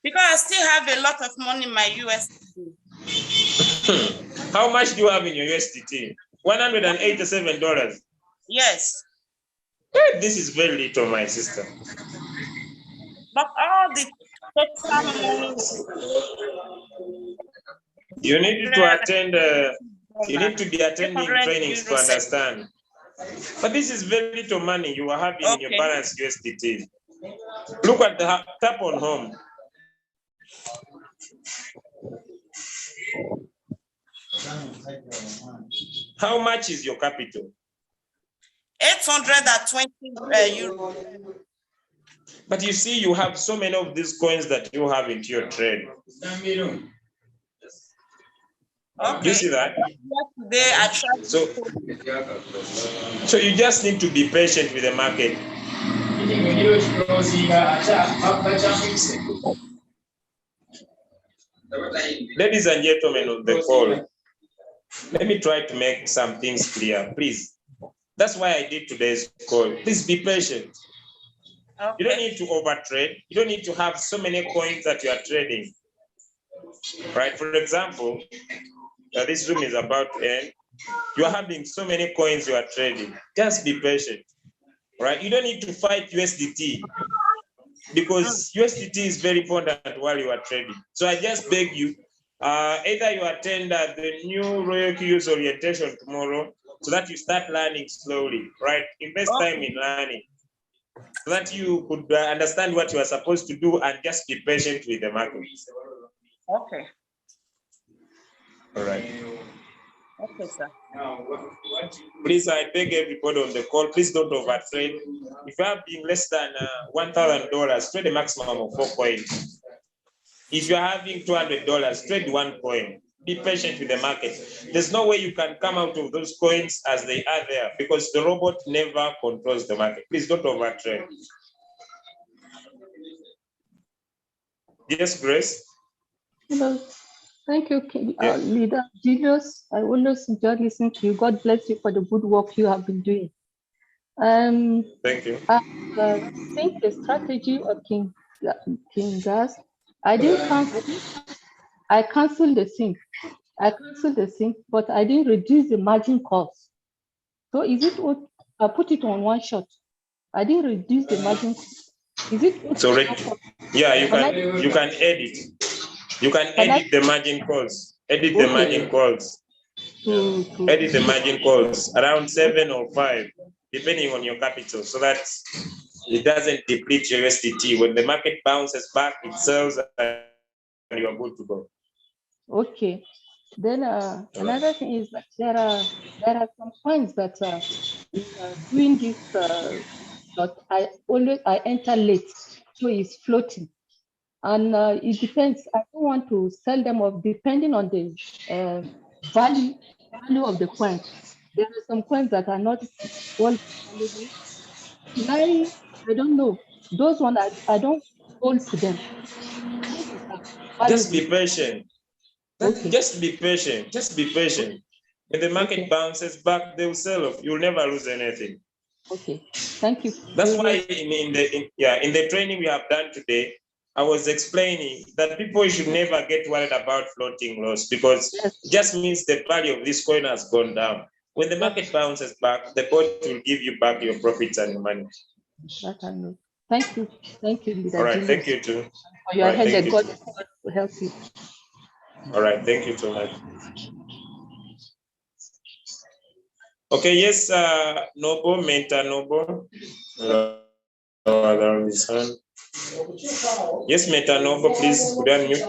Because I still have a lot of money in my USDT. How much do you have in your USDT? $187. Yes. Hey, this is very little, my sister. But all the total money. You need to attend. You need to be attending trainings to understand. But this is very little money you are having in your balance USDT. Look at the tap on home. How much is your capital? 820 euro. But you see, you have so many of these coins that you have into your trade. Okay. You see that? Today I tried. So you just need to be patient with the market. Ladies and gentlemen of the call, let me try to make some things clear, please. That's why I did today's call. Please be patient. Okay. You don't need to overtrade. You don't need to have so many coins that you are trading. Right? For example, this room is about to end. You are having so many coins you are trading. Just be patient. Right? You don't need to fight USDT because USDT is very important while you are trading. So I just beg you, either you attend the new Royal Q's orientation tomorrow so that you start learning slowly, right? Invest time in learning so that you could understand what you are supposed to do and just be patient with the market. Okay. All right. Okay, sir. Please, I beg everybody on the call, please don't overtrade. If you have been less than $1,000, trade a maximum of 4 coins. If you're having $200, trade 1 coin. Be patient with the market. There's no way you can come out of those coins as they are there because the robot never controls the market. Please don't overtrade. Yes, Grace? Hello. Thank you, Leader Julius. I always enjoy listening to you. God bless you for the good work you have been doing. Thank you. I think the strategy of King Gas, I didn't cancel. I canceled the sync. But I didn't reduce the margin calls. So is it what I put it on one shot? I didn't reduce the margin calls. Is it so? Yeah, you can edit. You can edit the margin calls. Edit the margin calls. Edit the margin calls around 7 or 5, depending on your capital, so that it doesn't deplete your USDT. When the market bounces back, it sells and you are good to go. Okay. Then another thing is that there are some points that doing this. But I enter late, so it's floating. And it depends. I don't want to sell them off depending on the value of the coin. There are some coins that are not well valuable. I don't know. Those ones I don't hold to them. Just be patient. Okay. Just be patient. Just be patient. When the market bounces back, they will sell off. You'll never lose anything. Okay. Thank you. That's why in the training we have done today, I was explaining that people should never get worried about floating loss because it just means the value of this coin has gone down. When the market bounces back, the bot will give you back your profits and your money. That I know. Thank you. Thank you, Leader. All right, thank you too. For your head, that God will help you. All right, thank you so much. Okay, yes, Noble, Mentor Noble. Yes, Mentor Noble, please, could you unmute?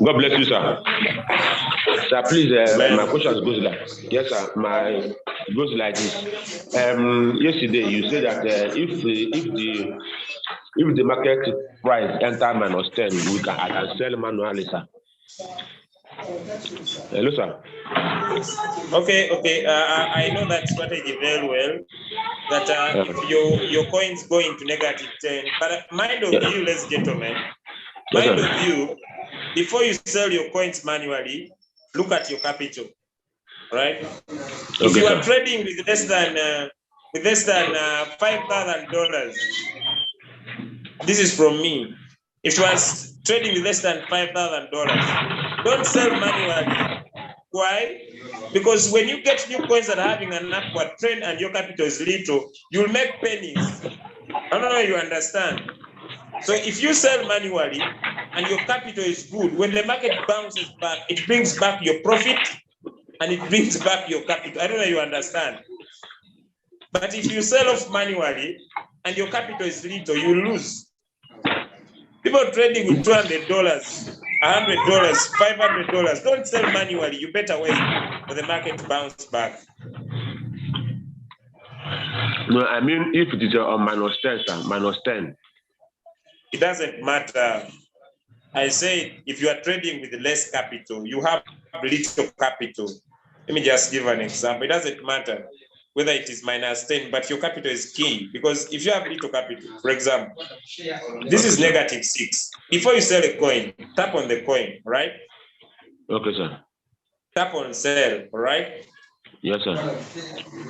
God bless you, sir. Sir, please, my question goes like, yes, sir, goes like this. Yesterday you said that if the market price enter -10, I can sell manually, sir. Hello, sir. Okay. I know that strategy very well. That if your coins go into -10, but mind of you, ladies and gentlemen, mind of you, before you sell your coins manually, look at your capital, right? If you are trading with less than $5,000, this is from me. If you are trading with less than $5,000, don't sell manually. Why? Because when you get new coins that are having an upward trend and your capital is little, you'll make pennies. I don't know if you understand. So if you sell manually and your capital is good, when the market bounces back, it brings back your profit and it brings back your capital. I don't know if you understand. But if you sell off manually and your capital is little, you lose. People trading with $200, $100, $500, don't sell manually. You better wait for the market to bounce back. No, I mean, if it is on -10, sir, -10. It doesn't matter. I say if you are trading with less capital, you have little capital. Let me just give an example. It doesn't matter whether it is -10, but your capital is key, because if you have little capital, for example, this is -6. Before you sell a coin, tap on the coin, right? Okay, sir. Tap on sell, right? Yes, sir.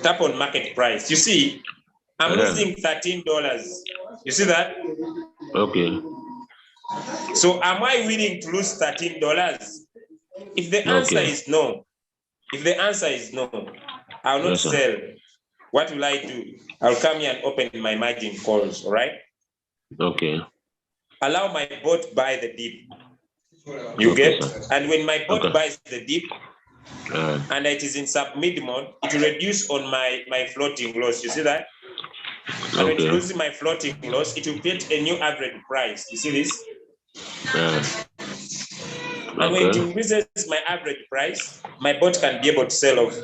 Tap on market price. You see, I'm losing $13. You see that? Okay. So am I willing to lose $13? If the answer is no, I'll not sell. What will I do? I'll come here and open my margin calls, all right? Okay. Allow my bot buy the dip. You get? And when my bot buys the dip, and it is in sub-mid mode, it will reduce on my floating loss. You see that? And when it loses my floating loss, it will create a new average price. You see this? And when it increases my average price, my bot can be able to sell off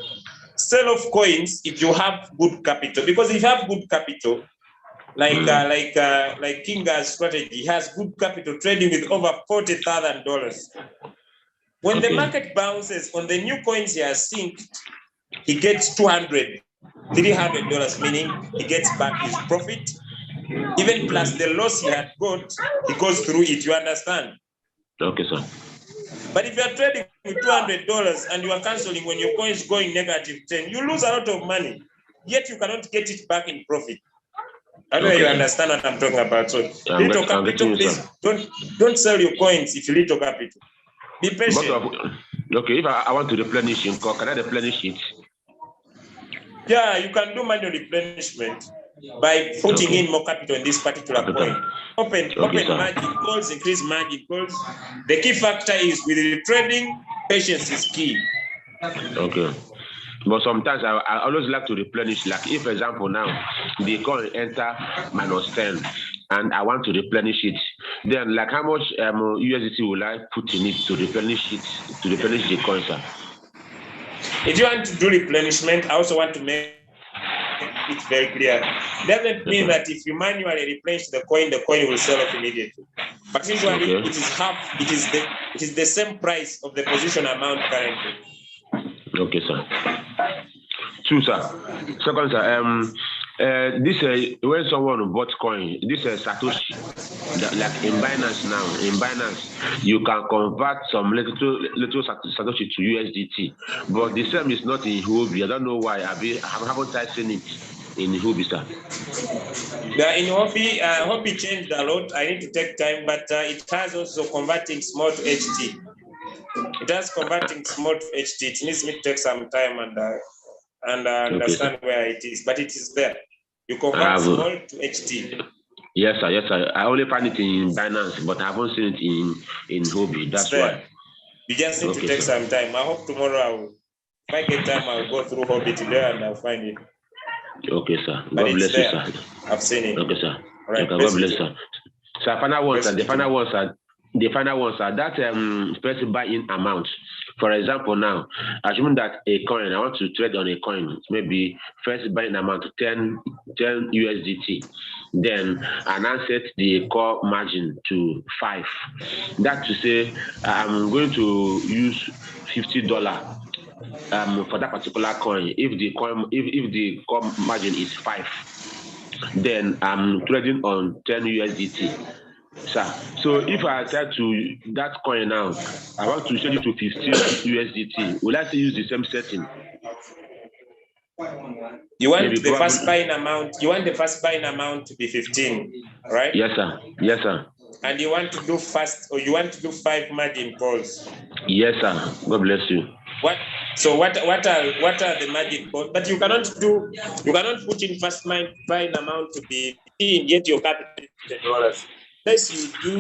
coins if you have good capital. Because if you have good capital, like Kinga's strategy, he has good capital trading with over $40,000. When the market bounces on the new coins he has synced, he gets $200, $300, meaning he gets back his profit. Even plus the loss he had got, he goes through it. You understand? Okay, sir. But if you are trading with $200 and you are canceling when your coin is going -10, you lose a lot of money. Yet you cannot get it back in profit. I don't know if you understand what I'm talking about. So little capital, please don't sell your coins if you little capital. Be patient. Okay, if I want to replenish in can I replenish it? Yeah, you can do manual replenishment by putting in more capital in this particular coin. Open margin calls, increase margin calls. The key factor is with the trading, patience is key. Okay. But sometimes I always like to replenish. Like if, for example, now the coin enter -10 and I want to replenish it, then like how much USDT will I put in it to replenish it, to replenish the coin, sir? If you want to do replenishment, I also want to make it very clear. It doesn't mean that if you manually replenish the coin will sell off immediately. But usually it is half, it is the same price of the position amount currently. Okay, sir. Two, sir. Second, sir, this when someone bought coin, this Satoshi, like in Binance now, you can convert some little Satoshi to USDT, but the same is not in Huobi. I don't know why. I haven't seen it in Huobi, sir. Yeah, in Huobi changed a lot. I need to take time, but it has also converting small to HT. It has converting small to HT. It needs me to take some time and understand where it is, but it is there. You convert small to HT. Yes, sir. Yes, sir. I only find it in Binance, but I haven't seen it in Huobi. That's why. You just need to take some time. I hope tomorrow if I get time, I'll go through Huobi today and I'll find it. Okay, sir. God bless you, sir. I've seen it. Okay, sir. All right. Okay, God bless you, sir. So the final ones are that first buy-in amount. For example, now, assuming that a coin, I want to trade on a coin, maybe first buy-in amount 10 USDT, then and I set the core margin to 5. That to say, I'm going to use $50 for that particular coin. If the core margin is 5, then I'm trading on 10 USDT. Sir, so if I attach to that coin now, I want to change it to 15 USDT. Will I still use the same setting? You want the first buying amount? You want the first buying amount to be 15, right? Yes, sir. Yes, sir. And you want to do fast, or you want to do 5 margin calls? Yes, sir. God bless you. What are the margin calls? But you cannot put in first buying amount to be 15, yet your capital is $10. Unless you do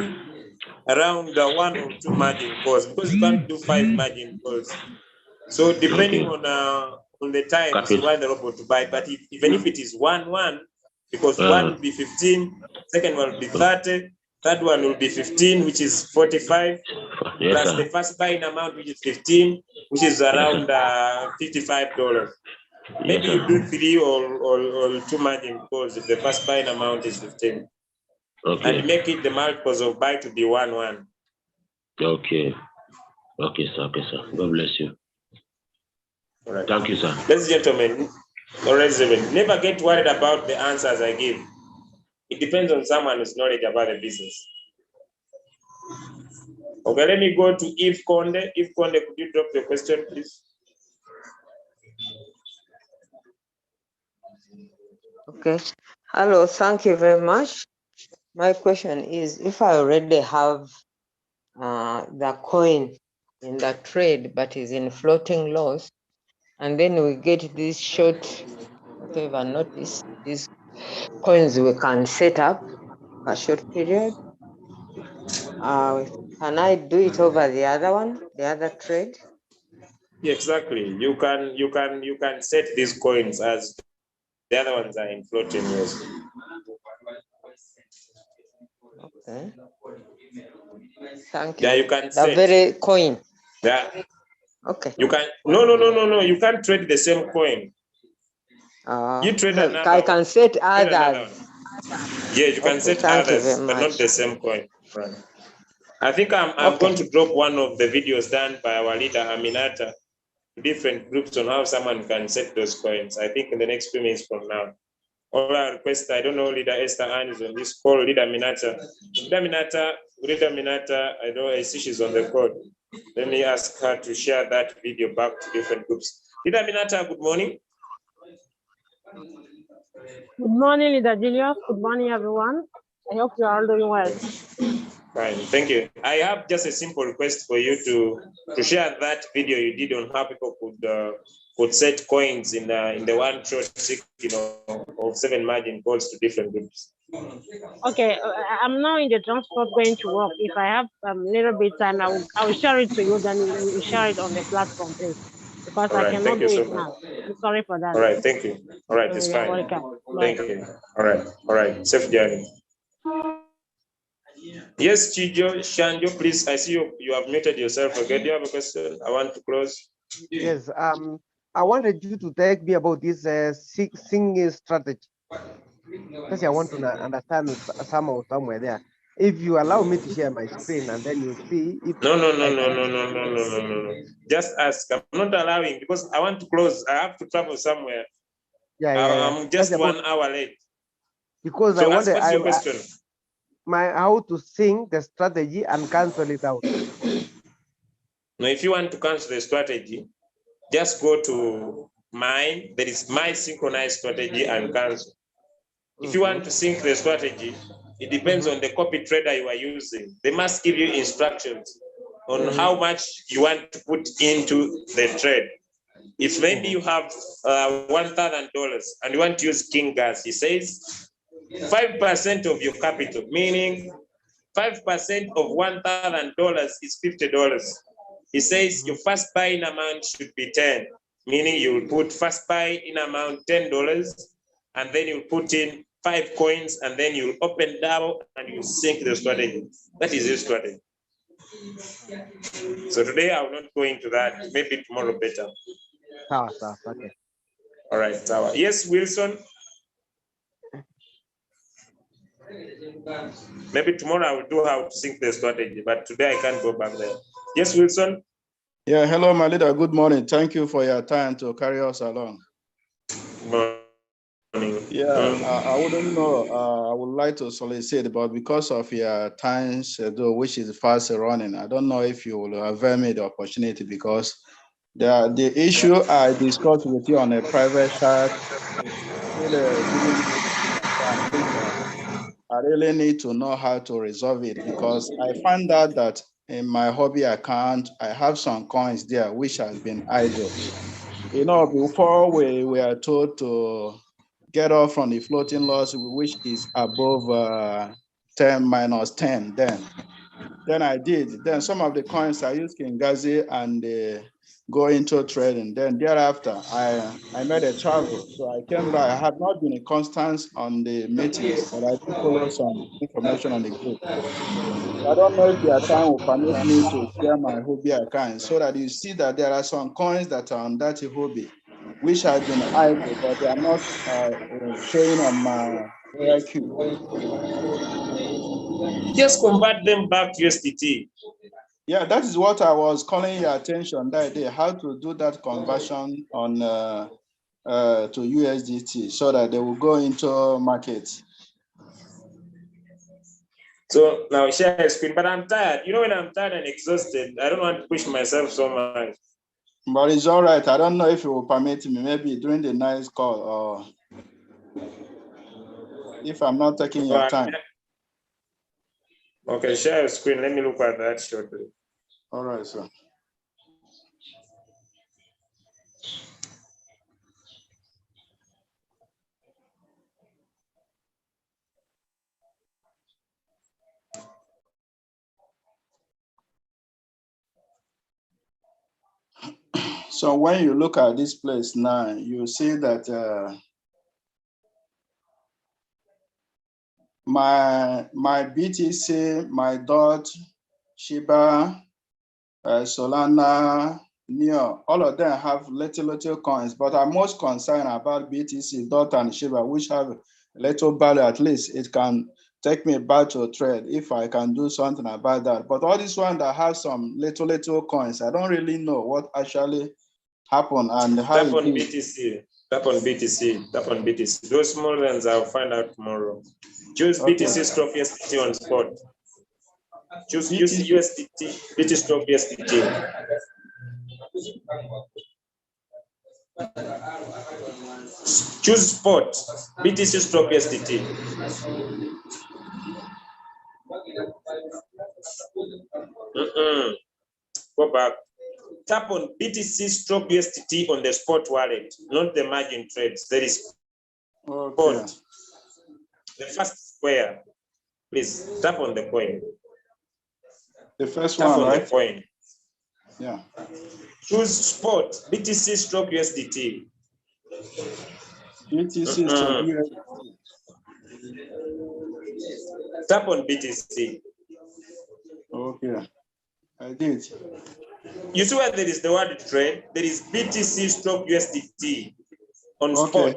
around 1 or 2 margin calls, because you can't do 5 margin calls. So depending on the times you want the robot to buy, but even if it is 1-1, because one will be 15, second one will be 30, third one will be 15, which is 45, plus the first buying amount, which is 15, which is around $55. Maybe you do 3 or 2 margin calls if the first buying amount is 15. And make it the multiples of buy to be 1-1. Okay. Okay, sir. Okay, sir. God bless you. All right. Thank you, sir. Ladies and gentlemen, never get worried about the answers I give. It depends on someone who's knowledge about the business. Okay, let me go to Eve Konde. Eve Konde, could you drop your question, please? Okay. Hello, thank you very much. My question is, if I already have the coin in the trade, but is in floating loss, and then we get this short, whatever notice, these coins we can set up a short period. Can I do it over the other one, the other trade? Yeah, exactly. You can set these coins as the other ones are in floating loss. Okay. Thank you. Yeah, you can the set. very coin. Yeah. Okay. You can no. You can't trade the same coin. You trade another. I can set others. Yeah, you can set others, but not the same coin. Right. I think I'm going to drop one of the videos done by our leader Aminata to different groups on how someone can set those coins. I think in the next few minutes from now. Or I request, I don't know, Leader Esther Ann is on this call, Leader Aminata. Leader Aminata, I know I see she's on the call. Let me ask her to share that video back to different groups. Leader Aminata, good morning. Good morning, Leader Julius. Good morning, everyone. I hope you are all doing well. Fine, thank you. I have just a simple request for you to share that video you did on how people could set coins in the one short of 7 margin calls to different groups. Okay, I'm now in the transport going to work. If I have a little bit time, I will share it to you. Then you will share it on the platform, please, because I cannot do it now. I'm sorry for that. All right, thank you. All right, it's fine. Welcome. Thank you. All right. Safe journey. Yes, Chijo, Shanjo, please. I see you have muted yourself again. Do you have a question? I want to close. Yes. I wanted you to tell me about this singing strategy, because I want to understand somewhere there. If you allow me to share my screen, and then you see if No. Just ask. I'm not allowing because I want to close. I have to travel somewhere. Yeah. I'm just 1 hour late. Because so what's your question? How to sing the strategy and cancel it out. Now, if you want to cancel the strategy, just go to mine. There is my synchronized strategy and cancel. If you want to sync the strategy, it depends on the copy trader you are using. They must give you instructions on how much you want to put into the trade. If maybe you have $1,000 and you want to use King Gas, he says 5% of your capital, meaning 5% of $1,000 is $50. He says your first buying amount should be 10, meaning you will put first buying amount $10, and then you put in 5 coins, and then you open double and you sync the strategy. That is your strategy. So today I will not go into that. Maybe tomorrow better. Okay. All right. Yes, Wilson. Maybe tomorrow I will do how to sync the strategy, but today I can't go back there. Yes, Wilson. Yeah, hello, my leader. Good morning. Thank you for your time to carry us along. Good morning. Yeah, I wouldn't know. I would like to solicit, but because of your time schedule, which is fast running, I don't know if you will avail me the opportunity, because the issue I discussed with you on a private chat really giving me attention. I really need to know how to resolve it, because I found out that in my hobby account, I have some coins there which has been idle. You know, before we were told to get off from the floating loss, which is above 10 minus 10 then. Then I did. Then some of the coins I used Kingazi and go into trading. Then thereafter, I made a travel. So I came back. I had not been in constant on the meetings, but I did follow some information on the group. I don't know if your time will permit me to share my hobby account so that you see that there are some coins that are on that hobby, which have been idle, but they are not showing on my AIQ. Just convert them back to USDT. Yeah, that is what I was calling your attention that day, how to do that conversion on to USDT so that they will go into market. So now share screen, but I'm tired. You know, when I'm tired and exhausted, I don't want to push myself so much. But it's all right. I don't know if you will permit me, maybe during the night call or if I'm not taking your time. Okay, share screen. Let me look at that shortly. All right, sir. So when you look at this place now, you see that my BTC, my DOT, Shiba, Solana, Neo, all of them have little coins, but I'm most concerned about BTC, DOT, and Shiba, which have little value. At least it can take me back to trade if I can do something about that. But all these ones that have some little coins, I don't really know what actually happened and how Tap on BTC. Tap on BTC. Tap on BTC. Those small ones I'll find out tomorrow. Choose BTC stroke USDT on spot. Choose USDT, BTC stroke USDT. Choose spot, BTC stroke USDT. Go back. Tap on BTC stroke USDT on the spot wallet, not the margin trades. There is spot. The first square. Please tap on the coin. The first tap one, on right? The coin. Yeah. Choose spot, BTC stroke USDT. BTC stroke USDT. Tap on BTC. Okay, I did. You see where there is the word trade? There is BTC stroke USDT on spot.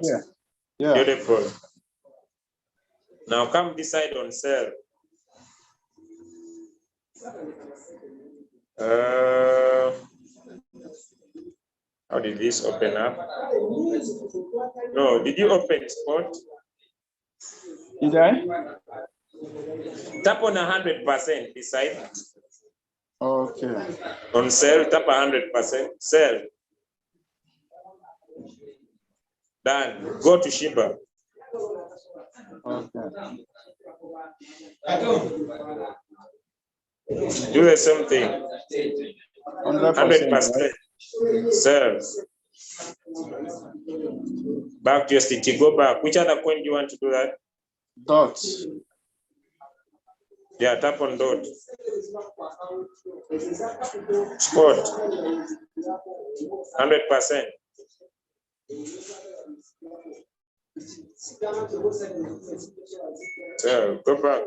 Yeah. Beautiful. Now come decide on sell. How did this open up? No, did you open spot? Did I? Tap on 100% decide. Okay. On sell, tap 100%. Sell. Done. Go to Shiba. Okay. Do the same thing. 100%. Sell. Back to USDT. Go back. Which other coin do you want to do that? DOT. Yeah, tap on DOT. Spot. 100%. So go back.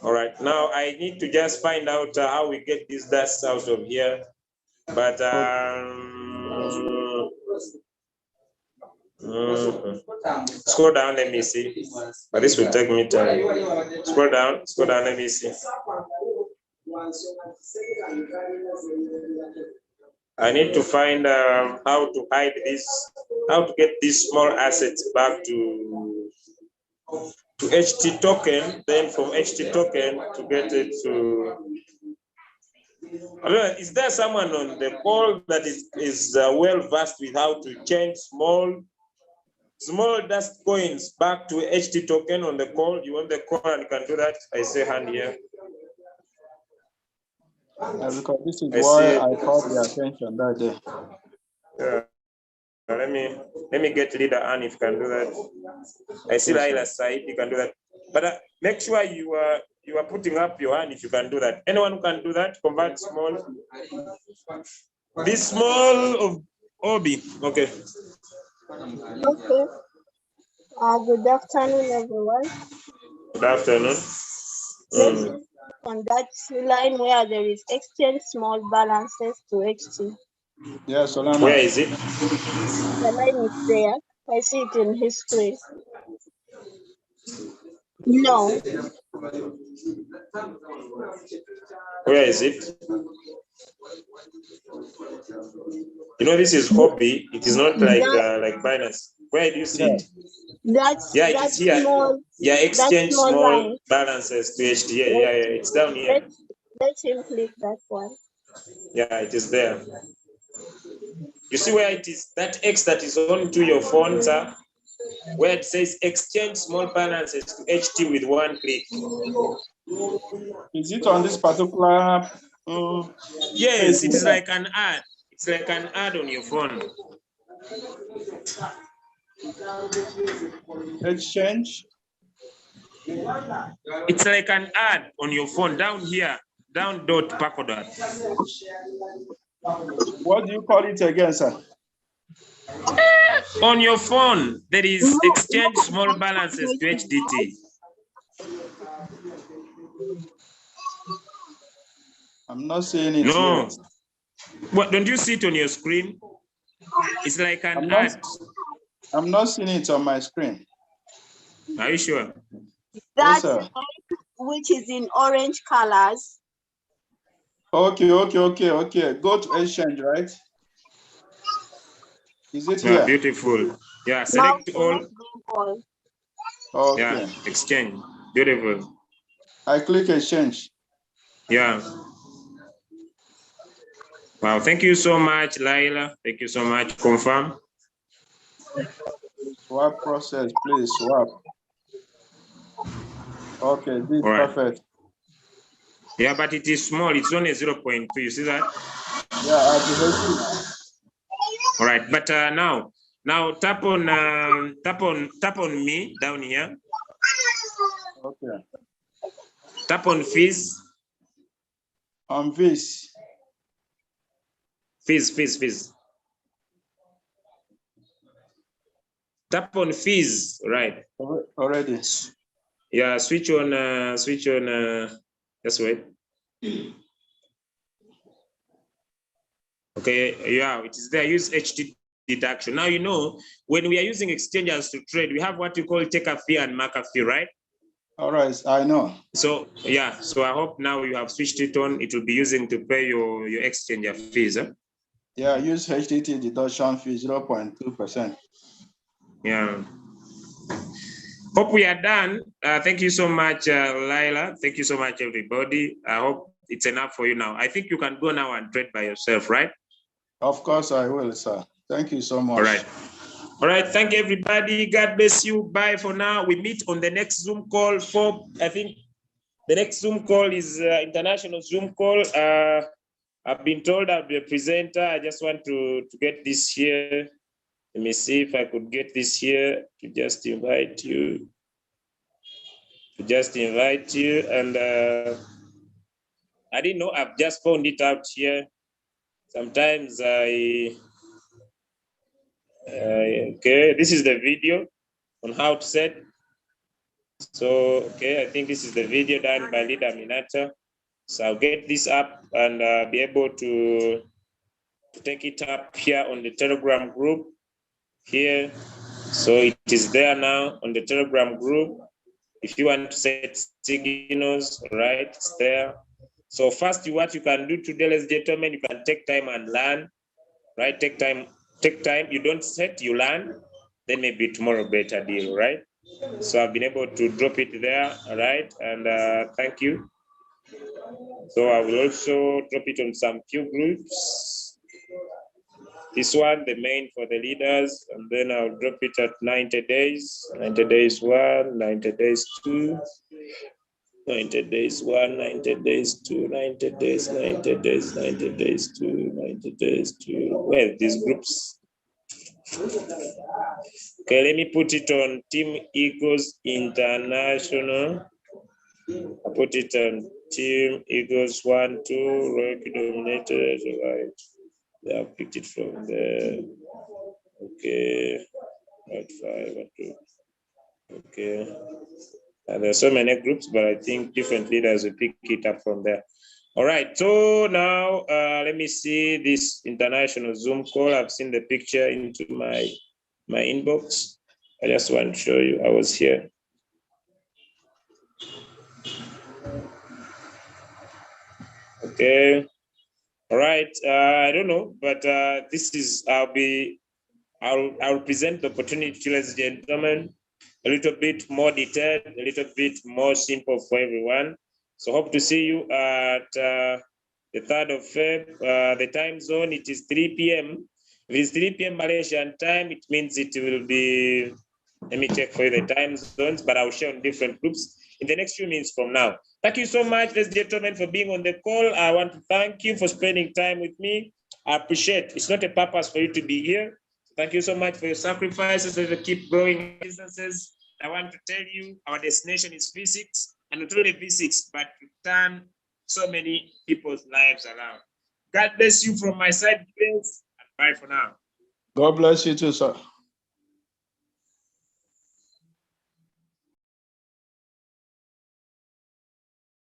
All right, now I need to just find out how we get this dust out of here. But scroll down, let me see. But this will take me time. Scroll down, let me see. I need to find how to hide this, how to get these small assets back to HT token, then from HT token to get it to. Is there someone on the call that is well versed with how to change small dust coins back to HT token on the call? You want the call and can do that? I say hand here. Because this is why I caught the attention that day. Yeah. Let me get leader Anne if you can do that. I see Laila Said, you can do that. But make sure you are putting up your hand if you can do that. Anyone who can do that, convert small. This small of Obi. Okay. Okay. Good afternoon, everyone. Good afternoon. Let's look on that line where there is exchange small balances to HT. Yes, Solana. Where is it? The line is there. I see it in history. No. Where is it? You know, this is hobby. It is not like Binance. Where do you see it? That's Yeah, it is here. small. Yeah, exchange small small line. balances to HT. Yeah, it's down here. Let him click that one. Yeah, it is there. You see where it is? That X that is on to your phone, sir, where it says exchange small balances to HT with one click. Is it on this particular? Yes, it is like an ad. It's like an ad on your phone. Exchange? It's like an ad on your phone down here, down dot Pagodot. What do you call it again, sir? On your phone, there is exchange small balances to HDT. I'm not seeing it. No. Yet. What, don't you see it on your screen? It's like an ad. I'm not seeing it on my screen. Are you sure? That's which is in orange colors. Okay. Go to exchange, right? Is it here? Beautiful. Yeah, select all. Okay. Yeah, exchange. Beautiful. I click exchange. Yeah. Wow, thank you so much, Laila. Thank you so much. Confirm. Swap process, please swap. Okay, this is perfect. Yeah, but it is small. It's only 0.2. You see that? Yeah, I see. All right, but now tap on me down here. Okay. Tap on fees. On fees. Fees. Tap on fees, right? Already. Yeah, switch on, just wait. Okay, yeah, it is there. Use HT deduction. Now, you know, when we are using exchanges to trade, we have what you call take a fee and mark a fee, right? All right, I know. So, yeah, so I hope now you have switched it on. It will be using to pay your exchanger fees. Huh? Yeah, use HTT deduction fee 0.2%. Yeah. Hope we are done. Thank you so much, Laila. Thank you so much, everybody. I hope it's enough for you now. I think you can go now and trade by yourself, right? Of course I will, sir. Thank you so much. All right. All right. Thank you, everybody. God bless you. Bye for now. We meet on the next Zoom call. I think the next Zoom call is international Zoom call. I've been told I'll be a presenter. I just want to get this here. Let me see if I could get this here to just invite you. And I didn't know. I've just found it out here. Sometimes okay, this is the video on how to set. So, okay, I think this is the video done by Leader Minata. So I'll get this up and be able to take it up here on the Telegram group here. So it is there now on the Telegram group. If you want to set signals, right, it's there. So first, what you can do today, ladies and gentlemen, you can take time and learn, right? Take time. You don't set, you learn. Then maybe tomorrow better deal, right? So I've been able to drop it there, all right? And thank you. So I will also drop it on some few groups. This one, the main for the leaders, and then I'll drop it at 90 days. 90 days 1, 90 days 2, 90 days 1, 90 days 2, 90 days, 90 days, 90 days 2, 90 days 2. Well, these groups. Okay, let me put it on Team Eagles International. I put it on Team Eagles 1, 2, rank dominated, right? They have picked it from there. Okay, right, 5 and 2. Okay. And there's so many groups, but I think different leaders will pick it up from there. All right, so now let me see this international Zoom call. I've seen the picture into my inbox. I just want to show you I was here. Okay. All right. I don't know, but this is I'll present the opportunity, ladies and gentlemen, a little bit more detailed, a little bit more simple for everyone. So hope to see you at the 3rd of Feb. The time zone, it is 3 p.m. If it's 3 p.m. Malaysian time, it means it will be, let me check for you the time zones, but I'll share on different groups in the next few minutes from now. Thank you so much, ladies and gentlemen, for being on the call. I want to thank you for spending time with me. I appreciate it's not a purpose for you to be here. Thank you so much for your sacrifices to keep growing businesses. I want to tell you our destination is V6, and not only V6, but to turn so many people's lives around. God bless you from my side, friends, and bye for now. God bless you too, sir.